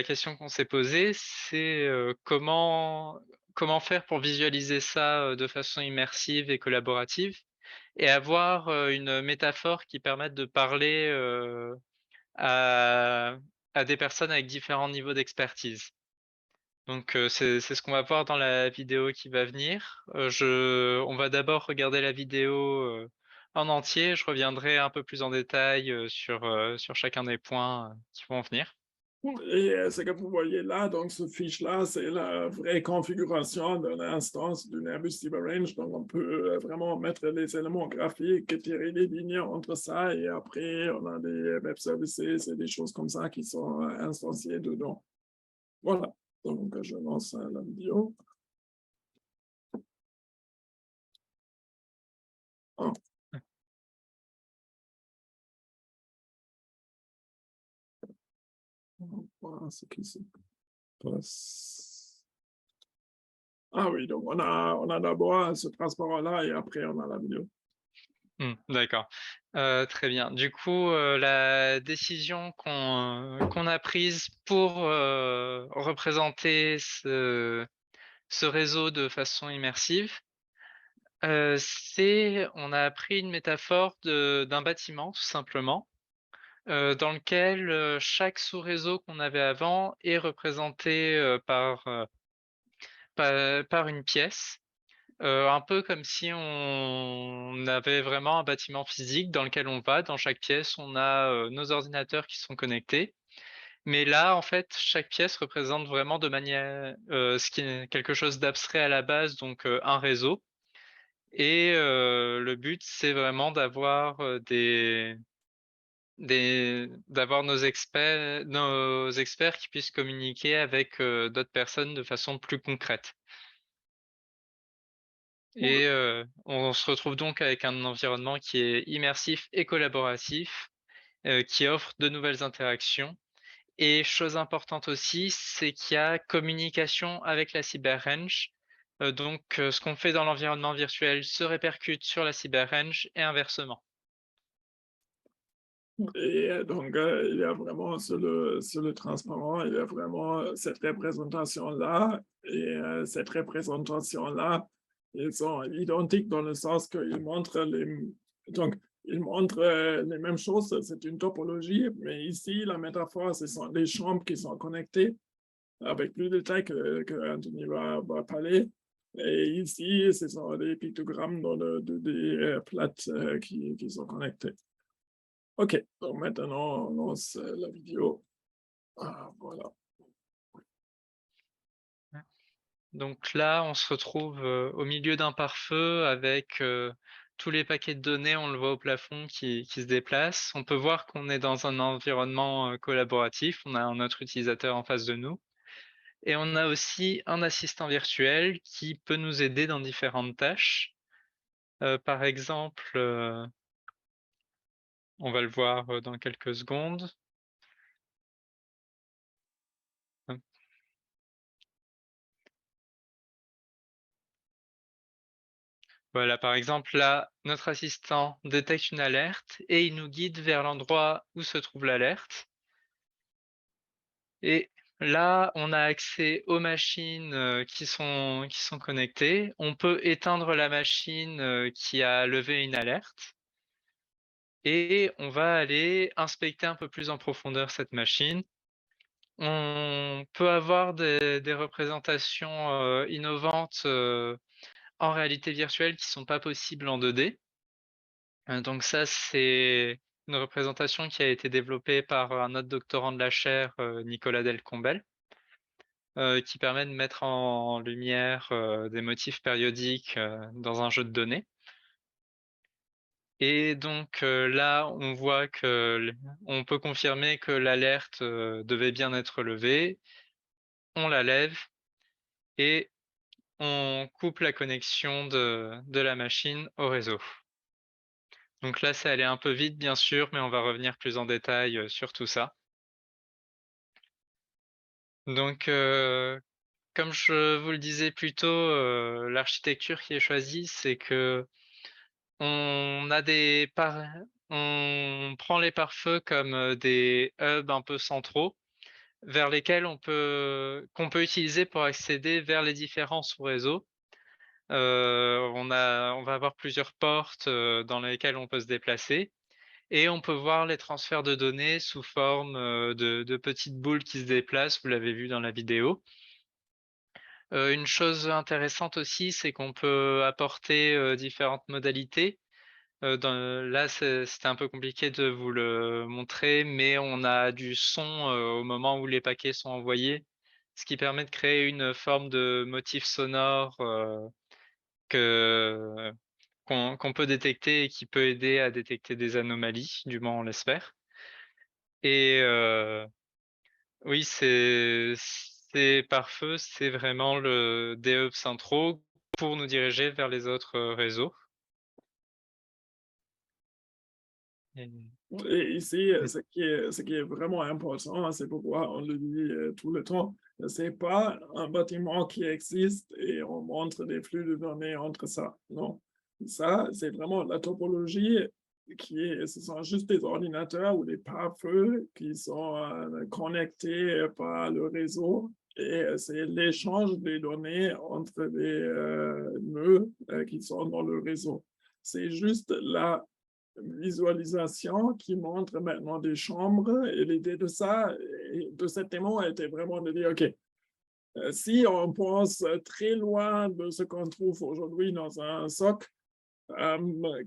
question qu'on s'est posée, c'est comment faire pour visualiser ça de façon immersive et collaborative et avoir une métaphore qui permette de parler à des personnes avec différents niveaux d'expertise. Donc c'est ce qu'on va voir dans la vidéo qui va venir. On va d'abord regarder la vidéo en entier. Je reviendrai un peu plus en détail sur chacun des points qui vont venir. Et ce que vous voyez là, donc ce fiche-là, c'est la vraie configuration de l'instance d'une Airbus CyberRange. Donc, on peut vraiment mettre les éléments graphiques, tirer les lignes entre ça, et après, on a des web services et des choses comme ça qui sont instanciées dedans. Voilà. Donc, je lance la vidéo. Ah. On va voir ce qui se passe. Ah oui, donc on a d'abord ce transport-là et après on a la vidéo. D'accord, très bien. Du coup, la décision qu'on a prise pour, représenter ce réseau de façon immersive, c'est on a pris une métaphore d'un bâtiment tout simplement, dans lequel, chaque sous-réseau qu'on avait avant est représenté, par une pièce. Un peu comme si on avait vraiment un bâtiment physique dans lequel on va. Dans chaque pièce, on a, nos ordinateurs qui sont connectés. Mais là, en fait, chaque pièce représente vraiment de manière, ce qui est quelque chose d'abstrait à la base, donc, un réseau. Et le but, c'est vraiment d'avoir, d'avoir nos experts qui puissent communiquer avec, d'autres personnes de façon plus concrète. Et on se retrouve donc avec un environnement qui est immersif et collaboratif, qui offre de nouvelles interactions. Et chose importante aussi, c'est qu'il y a communication avec la CyberRange. Donc ce qu'on fait dans l'environnement virtuel se répercute sur la CyberRange et inversement. Et donc, il y a vraiment sur le transparent, il y a vraiment cette représentation-là. Et cette représentation-là, ils sont identiques dans le sens qu'ils montrent donc, ils montrent les mêmes choses, c'est une topologie, mais ici, la métaphore, ce sont des chambres qui sont connectées avec plus de détails que Anthony va parler. Et ici, ce sont des pictogrammes dans des plates qui sont connectées. OK, donc maintenant, on lance la vidéo. Ah, voilà. Donc là, on se retrouve, au milieu d'un pare-feu avec, tous les paquets de données, on le voit au plafond qui se déplacent. On peut voir qu'on est dans un environnement, collaboratif. On a un autre utilisateur en face de nous et on a aussi un assistant virtuel qui peut nous aider dans différentes tâches. Par exemple, on va le voir, dans quelques secondes. Hop. Voilà, par exemple, là, notre assistant détecte une alerte et il nous guide vers l'endroit où se trouve l'alerte. Et là, on a accès aux machines, qui sont connectées. On peut éteindre la machine, qui a levé une alerte et on va aller inspecter un peu plus en profondeur cette machine. On peut avoir des représentations, innovantes, en réalité virtuelle qui sont pas possibles en 2D. Donc ça, c'est une représentation qui a été développée par un autre doctorant de la chaire, Nicolas Delcombel. Qui permet de mettre en lumière, des motifs périodiques, dans un jeu de données. Et donc, là, on voit que on peut confirmer que l'alerte, devait bien être levée. On la lève et on coupe la connexion de la machine au réseau. Donc là, c'est allé un peu vite, bien sûr, mais on va revenir plus en détail, sur tout ça. Donc, comme je vous le disais plus tôt, l'architecture qui est choisie, c'est que on a on prend les pare-feux comme, des hubs un peu centraux vers lesquels qu'on peut utiliser pour accéder vers les différents sous-réseaux. On va avoir plusieurs portes, dans lesquelles on peut se déplacer et on peut voir les transferts de données sous forme, de petites boules qui se déplacent, vous l'avez vu dans la vidéo. Une chose intéressante aussi, c'est qu'on peut apporter, différentes modalités. Là, c'était un peu compliqué de vous le montrer, mais on a du son au moment où les paquets sont envoyés, ce qui permet de créer une forme de motif sonore que qu'on peut détecter et qui peut aider à détecter des anomalies, du moins on l'espère. Et oui, ces pare-feux, c'est vraiment des hubs centraux pour nous diriger vers les autres réseaux. Et Et ici, Oui. ce qui est vraiment important, c'est pourquoi on le dit tout le temps, c'est pas un bâtiment qui existe et on montre des flux de données entre ça. Non, ça, c'est vraiment la topologie ce sont juste des ordinateurs ou des pare-feux qui sont connectés par le réseau et c'est l'échange des données entre des nœuds qui sont dans le réseau. C'est juste la visualisation qui montre maintenant des chambres. Et l'idée de ça, de cette démo, était vraiment de dire, OK, si on pense très loin de ce qu'on trouve aujourd'hui dans un SOC,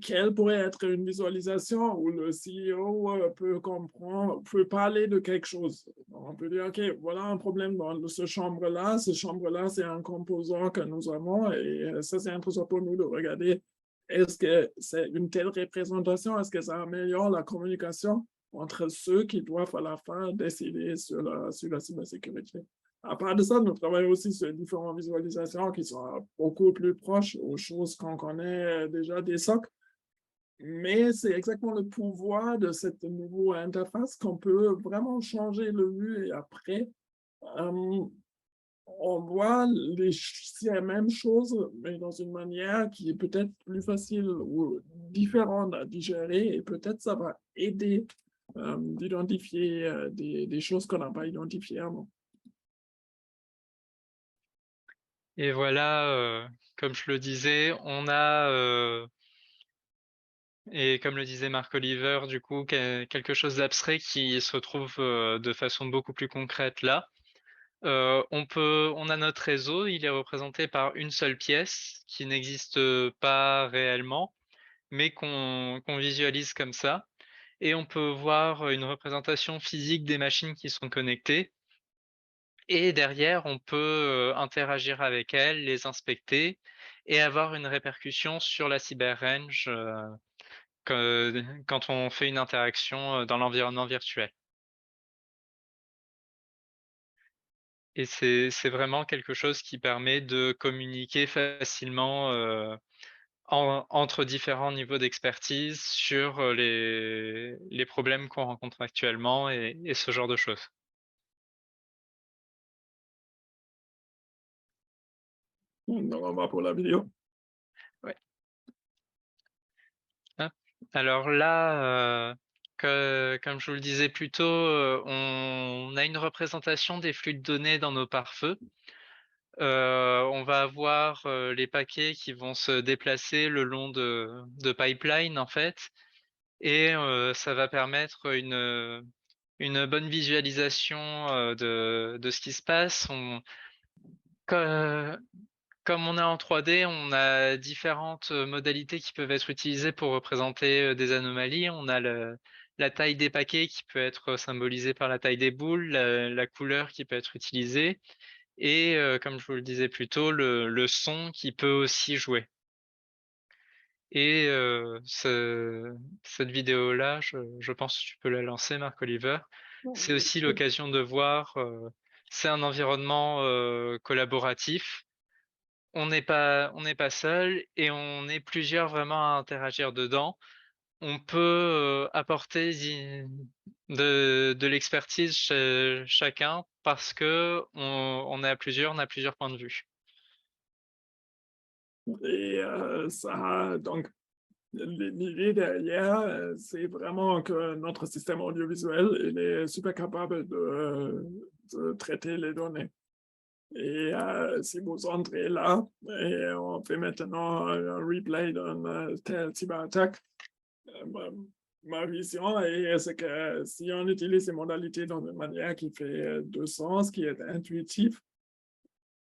quelle pourrait être une visualisation où le CEO peut comprendre, peut parler de quelque chose. On peut dire, OK, voilà un problème dans ce chambre-là. Ce chambre-là, c'est un composant que nous avons et ça, c'est intéressant pour nous de regarder. Est-ce que c'est une telle représentation? Est-ce que ça améliore la communication entre ceux qui doivent à la fin décider sur la cybersécurité? À part de ça, nous travaillons aussi sur différentes visualisations qui sont beaucoup plus proches aux choses qu'on connaît déjà des SOC. Mais c'est exactement le pouvoir de cette nouvelle interface qu'on peut vraiment changer le vue et après, on voit la même chose, mais dans une manière qui est peut-être plus facile ou différente à digérer et peut-être ça va aider d'identifier des choses qu'on n'a pas identifiées avant. Et voilà, comme je le disais, on a, et comme le disait Marc Oliver, du coup, quelque chose d'abstrait qui se retrouve de façon beaucoup plus concrète là. On a notre réseau, il est représenté par une seule pièce qui n'existe pas réellement, mais qu'on visualise comme ça. Et on peut voir une représentation physique des machines qui sont connectées. Et derrière, on peut interagir avec elles, les inspecter et avoir une répercussion sur la cyber-range quand on fait une interaction dans l'environnement virtuel. Et c'est vraiment quelque chose qui permet de communiquer facilement entre différents niveaux d'expertise sur les problèmes qu'on rencontre actuellement et ce genre de choses. Donc, on va pour la vidéo. Ouais. Hop. Alors là, comme je vous le disais plus tôt, on a une représentation des flux de données dans nos pare-feux. On va avoir les paquets qui vont se déplacer le long de pipelines en fait, et ça va permettre une bonne visualisation de ce qui se passe. Comme on est en 3D, on a différentes modalités qui peuvent être utilisées pour représenter des anomalies. On a la taille des paquets qui peut être symbolisée par la taille des boules, la couleur qui peut être utilisée. Et comme je vous le disais plus tôt, le son qui peut aussi jouer. Et cette vidéo-là, je pense que tu peux la lancer, Marc Oliver. C'est aussi l'occasion de voir, c'est un environnement collaboratif. On n'est pas seul et on est plusieurs vraiment à interagir dedans. On peut apporter de l'expertise chacun parce que on est à plusieurs, on a plusieurs points de vue. Et ça, donc, l'idée derrière, c'est vraiment que notre système audiovisuel, il est super capable de traiter les données. Et si vous entrez là, et on fait maintenant un replay d'une telle cyberattaque, ma vision c'est que si on utilise ces modalités dans une manière qui fait de sens, qui est intuitive,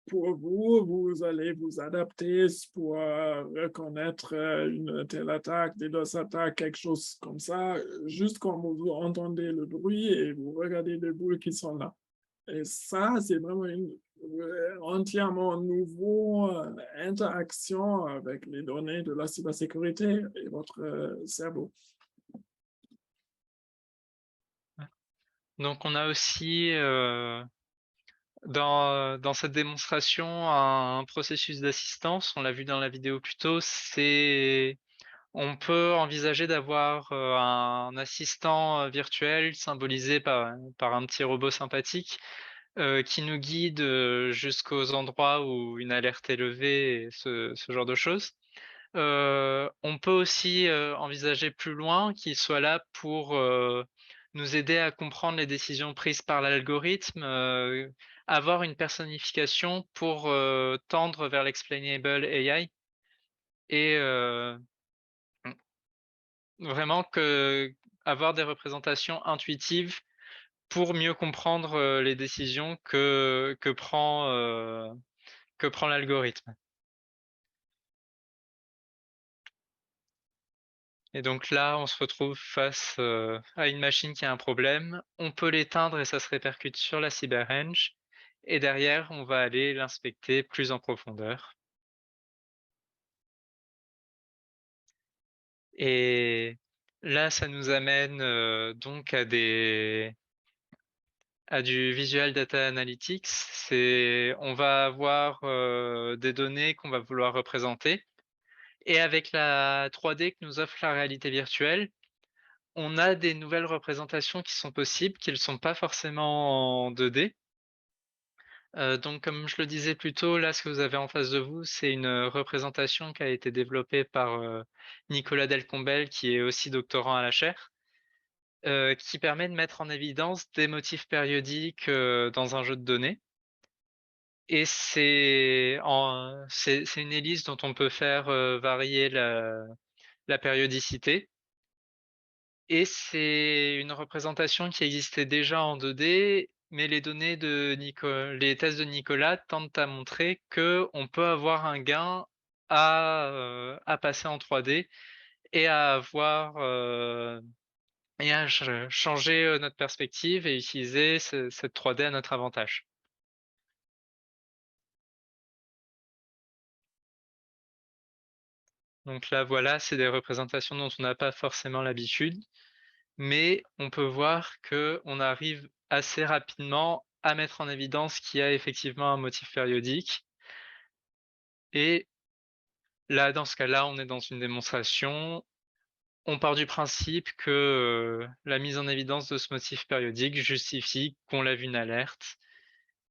pour vous, vous allez vous adapter pour reconnaître une telle attaque, DDoS attaque, quelque chose comme ça, juste quand vous entendez le bruit et vous regardez les boules qui sont là. Et ça, c'est vraiment une entièrement nouveau interaction avec les données de la cybersécurité et votre cerveau. Donc, on a aussi dans cette démonstration un processus d'assistance. On l'a vu dans la vidéo plus tôt. On peut envisager d'avoir un assistant virtuel symbolisé par un petit robot sympathique qui nous guide jusqu'aux endroits où une alerte est levée et ce genre de choses. On peut aussi envisager plus loin qu'il soit là pour nous aider à comprendre les décisions prises par l'algorithme, avoir une personnification pour tendre vers l'explainable AI et vraiment avoir des représentations intuitives pour mieux comprendre les décisions que prend l'algorithme. Et donc là, on se retrouve face à une machine qui a un problème. On peut l'éteindre et ça se répercute sur la CyberEng. Et derrière, on va aller l'inspecter plus en profondeur. Et là, ça nous amène donc à du Visual Data Analytics. On va avoir des données qu'on va vouloir représenter. Et avec la 3D que nous offre la réalité virtuelle, on a des nouvelles représentations qui sont possibles, qui ne sont pas forcément en 2D. Donc comme je le disais plus tôt, là, ce que vous avez en face de vous, c'est une représentation qui a été développée par Nicolas Delcombel, qui est aussi doctorant à la chaire, qui permet de mettre en évidence des motifs périodiques dans un jeu de données. Et c'est une hélice dont on peut faire varier la périodicité. Et c'est une représentation qui existait déjà en 2D, mais les les tests de Nicolas tendent à montrer qu'on peut avoir un gain à passer en 3D et à avoir et à changer notre perspective et utiliser cette 3D à notre avantage. Donc là, voilà, c'est des représentations dont on n'a pas forcément l'habitude, mais on peut voir qu'on arrive assez rapidement à mettre en évidence qu'il y a effectivement un motif périodique. Et là, dans ce cas-là, on est dans une démonstration. On part du principe que la mise en évidence de ce motif périodique justifie qu'on lève une alerte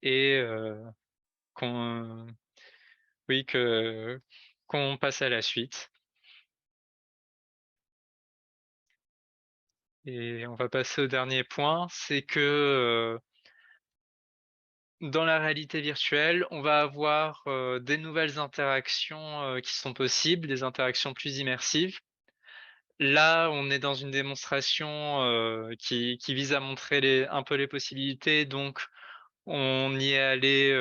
et qu'on passe à la suite. Et on va passer au dernier point, c'est que dans la réalité virtuelle, on va avoir des nouvelles interactions qui sont possibles, des interactions plus immersives. Là, on est dans une démonstration qui vise à montrer un peu les possibilités, donc on y est allé,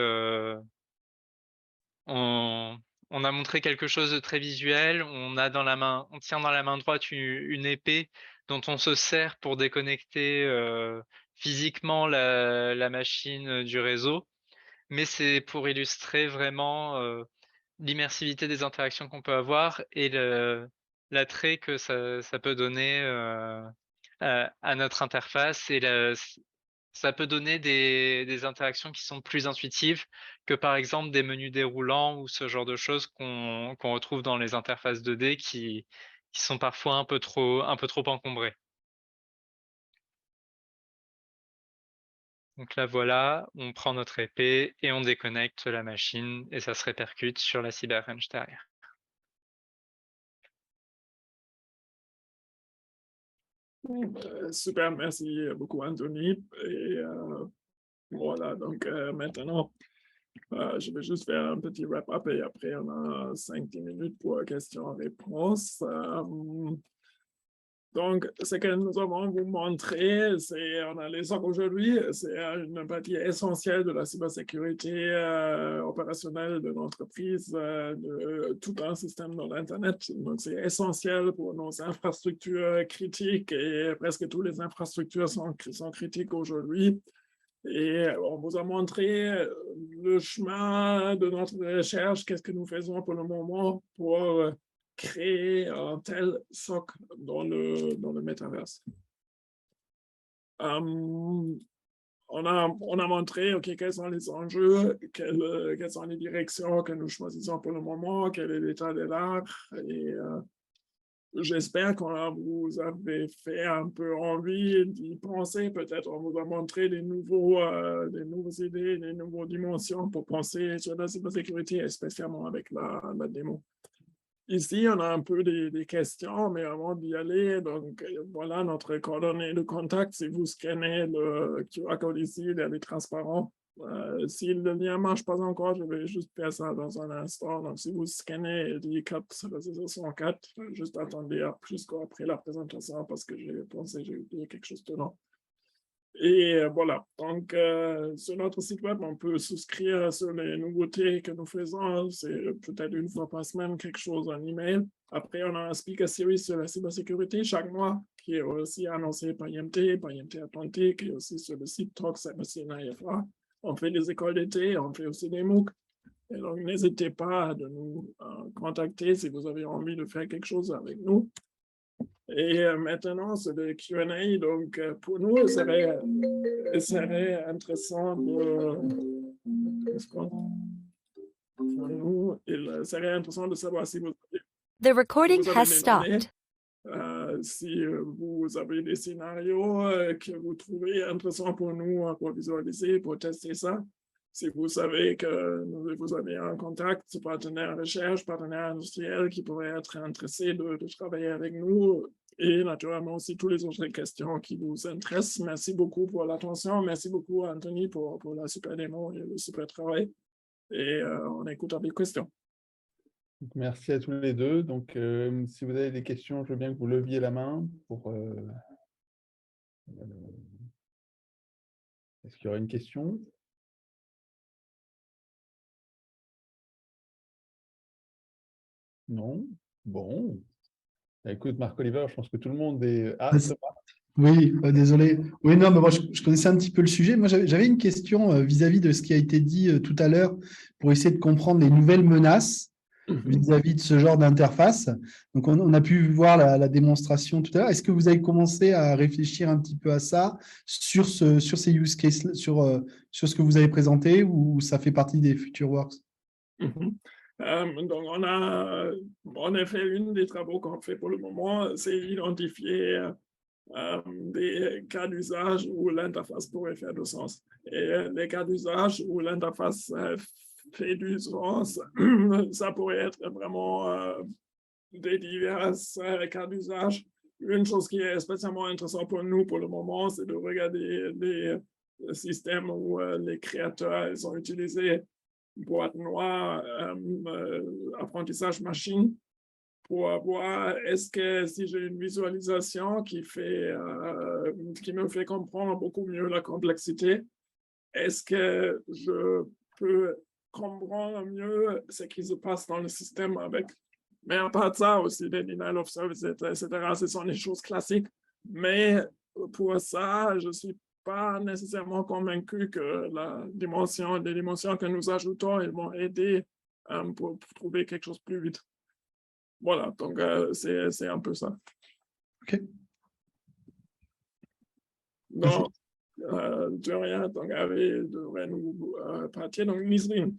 on a montré quelque chose de très visuel. On tient dans la main droite une épée dont on se sert pour déconnecter physiquement la machine du réseau. Mais c'est pour illustrer vraiment l'immersivité des interactions qu'on peut avoir et l'attrait que ça peut donner à notre interface et ça peut donner des interactions qui sont plus intuitives que par exemple des menus déroulants ou ce genre de choses qu'on retrouve dans les interfaces 2D qui sont parfois un peu trop encombrées. Donc là, voilà, on prend notre épée et on déconnecte la machine et ça se répercute sur la CyberEng derrière. Super, merci beaucoup Anthony. Et voilà, donc maintenant, je vais juste faire un petit wrap-up et après on a 5-10 minutes pour questions-réponses. Donc, ce que nous avons vous montré, c'est, on a les SOC aujourd'hui, c'est une partie essentielle de la cybersécurité opérationnelle de l'entreprise, de tout un système dans l'Internet. Donc, c'est essentiel pour nos infrastructures critiques et presque toutes les infrastructures sont critiques aujourd'hui. Et on vous a montré le chemin de notre recherche, qu'est-ce que nous faisons pour le moment pour créer un tel SOC dans le métaverse. On a montré quels sont les enjeux, quelles sont les directions que nous choisissons pour le moment, quel est l'état de l'art. Et j'espère qu'on vous avez fait un peu envie d'y penser. Peut-être on vous a montré des nouvelles idées, des nouvelles dimensions pour penser sur la cybersécurité, spécialement avec la démo. Ici, on a un peu des questions, mais avant d'y aller, donc voilà notre coordonnée de contact. Si vous scannez le QR code ici, il est transparent. Si le lien ne marche pas encore, je vais juste faire ça dans un instant. Donc, si vous scannez les 4, juste attendez jusqu'après la présentation parce que j'ai pensé que j'ai oublié quelque chose dedans. Et voilà, donc sur notre site web, on peut souscrire sur les nouveautés que nous faisons. C'est peut-être une fois par semaine quelque chose en email. Après, on a un speaker series sur la cybersécurité chaque mois qui est aussi annoncé par IMT Atlantique et aussi sur le site Talk Cyber IFA. On fait des écoles d'été, on fait aussi des MOOC. Et donc, n'hésitez pas de nous contacter si vous avez envie de faire quelque chose avec nous. Et maintenant, c'est le Q&A. Donc, pour nous, il serait intéressant de savoir si vous The recording avez has des données, stopped. si vous avez des scénarios que vous trouvez intéressants pour nous, pour visualiser, pour tester ça. Si vous savez que vous avez un contact, partenaire recherche, partenaire industriel qui pourrait être intéressé de travailler avec nous et naturellement aussi toutes les autres questions qui vous intéressent. Merci beaucoup pour l'attention. Merci beaucoup, Anthony, pour la super démo et le super travail. Et on écoute avec questions. Merci à tous les deux. Donc, si vous avez des questions, je veux bien que vous leviez la main pour... Est-ce qu'il y aura une question ? Non? Bon. Écoute, Marc-Oliver, je pense que tout le monde est... Ah, Thomas. Oui, désolé. Oui, non, mais moi, je connaissais un petit peu le sujet. Moi, j'avais une question vis-à-vis de ce qui a été dit tout à l'heure pour essayer de comprendre les nouvelles menaces vis-à-vis de ce genre d'interface. Donc, on a pu voir la démonstration tout à l'heure. Est-ce que vous avez commencé à réfléchir un petit peu à ça sur ces use cases, sur ce que vous avez présenté ou ça fait partie des future works? Donc, on a en effet, une des travaux qu'on fait pour le moment, c'est identifier des cas d'usage où l'interface pourrait faire du sens. Et les cas d'usage où l'interface fait du sens, ça pourrait être vraiment des divers cas d'usage. Une chose qui est spécialement intéressante pour nous pour le moment, c'est de regarder les systèmes où les créateurs ils ont utilisé boîte noire, apprentissage machine, pour voir est-ce que si j'ai une visualisation qui me fait comprendre beaucoup mieux la complexité, est-ce que je peux comprendre mieux ce qui se passe dans le système avec. Mais à part de ça aussi, les denial of service, etc., ce sont des choses classiques. Mais pour ça, je ne suis pas nécessairement convaincu que les dimensions que nous ajoutons, elles vont aider pour trouver quelque chose plus vite. Voilà, donc c'est un peu ça. OK. Donc, de rien, donc devrait nous partir. Donc, Nisrine.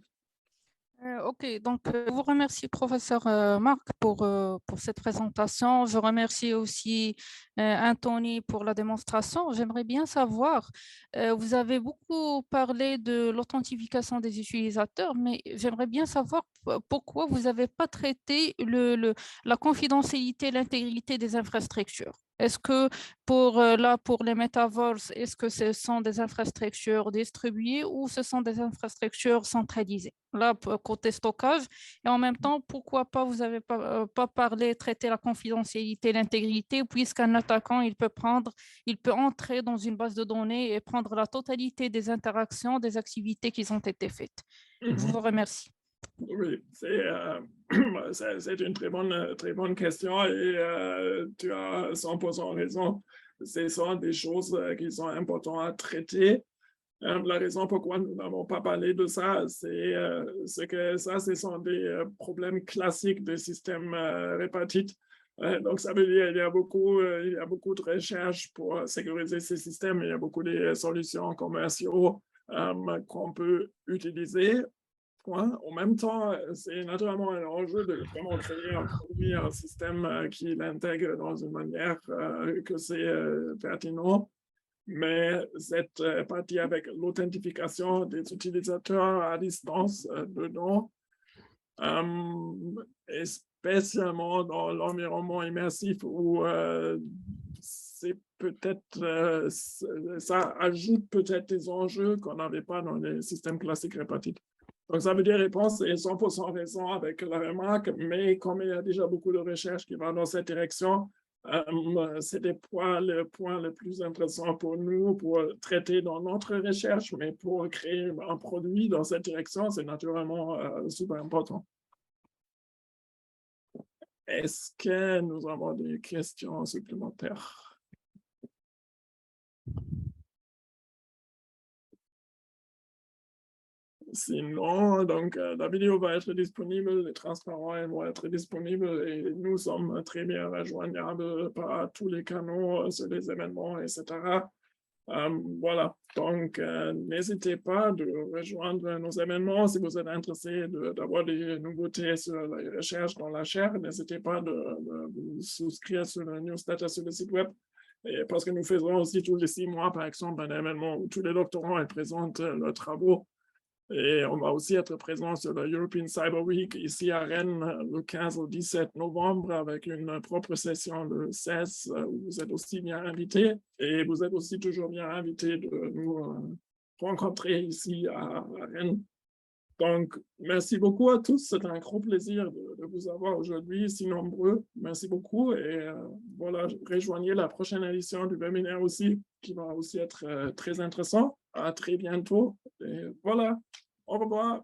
OK, donc je vous remercie, professeur Marc, pour cette présentation. Je remercie aussi Anthony pour la démonstration. J'aimerais bien savoir, vous avez beaucoup parlé de l'authentification des utilisateurs, mais j'aimerais bien savoir pourquoi vous n'avez pas traité la confidentialité et l'intégrité des infrastructures. Est-ce que pour les metaverses, est-ce que ce sont des infrastructures distribuées ou ce sont des infrastructures centralisées? Là, côté stockage, et en même temps, pourquoi pas, vous n'avez pas parlé, traiter la confidentialité, l'intégrité, puisqu'un attaquant, il peut entrer dans une base de données et prendre la totalité des interactions, des activités qui ont été faites. Je vous remercie. Oui, c'est une très bonne question et tu as 100% raison. Ce sont des choses qui sont importantes à traiter. La raison pourquoi nous n'avons pas parlé de ça, c'est que ça, ce sont des problèmes classiques des systèmes répartites. Donc, ça veut dire qu'il y a beaucoup de recherches pour sécuriser ces systèmes. Il y a beaucoup de solutions commerciales qu'on peut utiliser. En même temps, c'est naturellement un enjeu de vraiment créer un produit, un système qui l'intègre dans une manière que c'est pertinent. Mais cette partie avec l'authentification des utilisateurs à distance dedans, et spécialement dans l'environnement immersif où c'est peut-être, ça ajoute peut-être des enjeux qu'on n'avait pas dans les systèmes classiques répartis. Donc, ça veut dire réponse et 100% raison avec la remarque, mais comme il y a déjà beaucoup de recherches qui vont dans cette direction, c'est le point le plus intéressant pour nous pour traiter dans notre recherche, mais pour créer un produit dans cette direction, c'est naturellement super important. Est-ce que nous avons des questions supplémentaires? Sinon, donc, la vidéo va être disponible, les transparents vont être disponibles et nous sommes très bien rejoignables par tous les canaux sur les événements, etc. Voilà, donc n'hésitez pas de rejoindre nos événements si vous êtes intéressé d'avoir des nouveautés sur les recherches dans la chaire. N'hésitez pas de vous souscrire sur le newsletter sur le site web. Et parce que nous faisons aussi tous les 6 mois, par exemple, un événement où tous les doctorants présentent leurs travaux. Et on va aussi être présent sur la European Cyber Week ici à Rennes le 15 au 17 novembre avec une propre session le 16 où vous êtes aussi bien invités et vous êtes aussi toujours bien invités de nous rencontrer ici à Rennes. Donc, merci beaucoup à tous. C'est un grand plaisir de vous avoir aujourd'hui si nombreux. Merci beaucoup et voilà, rejoignez la prochaine édition du webinaire aussi qui va aussi être très intéressant. À très bientôt et voilà, au revoir.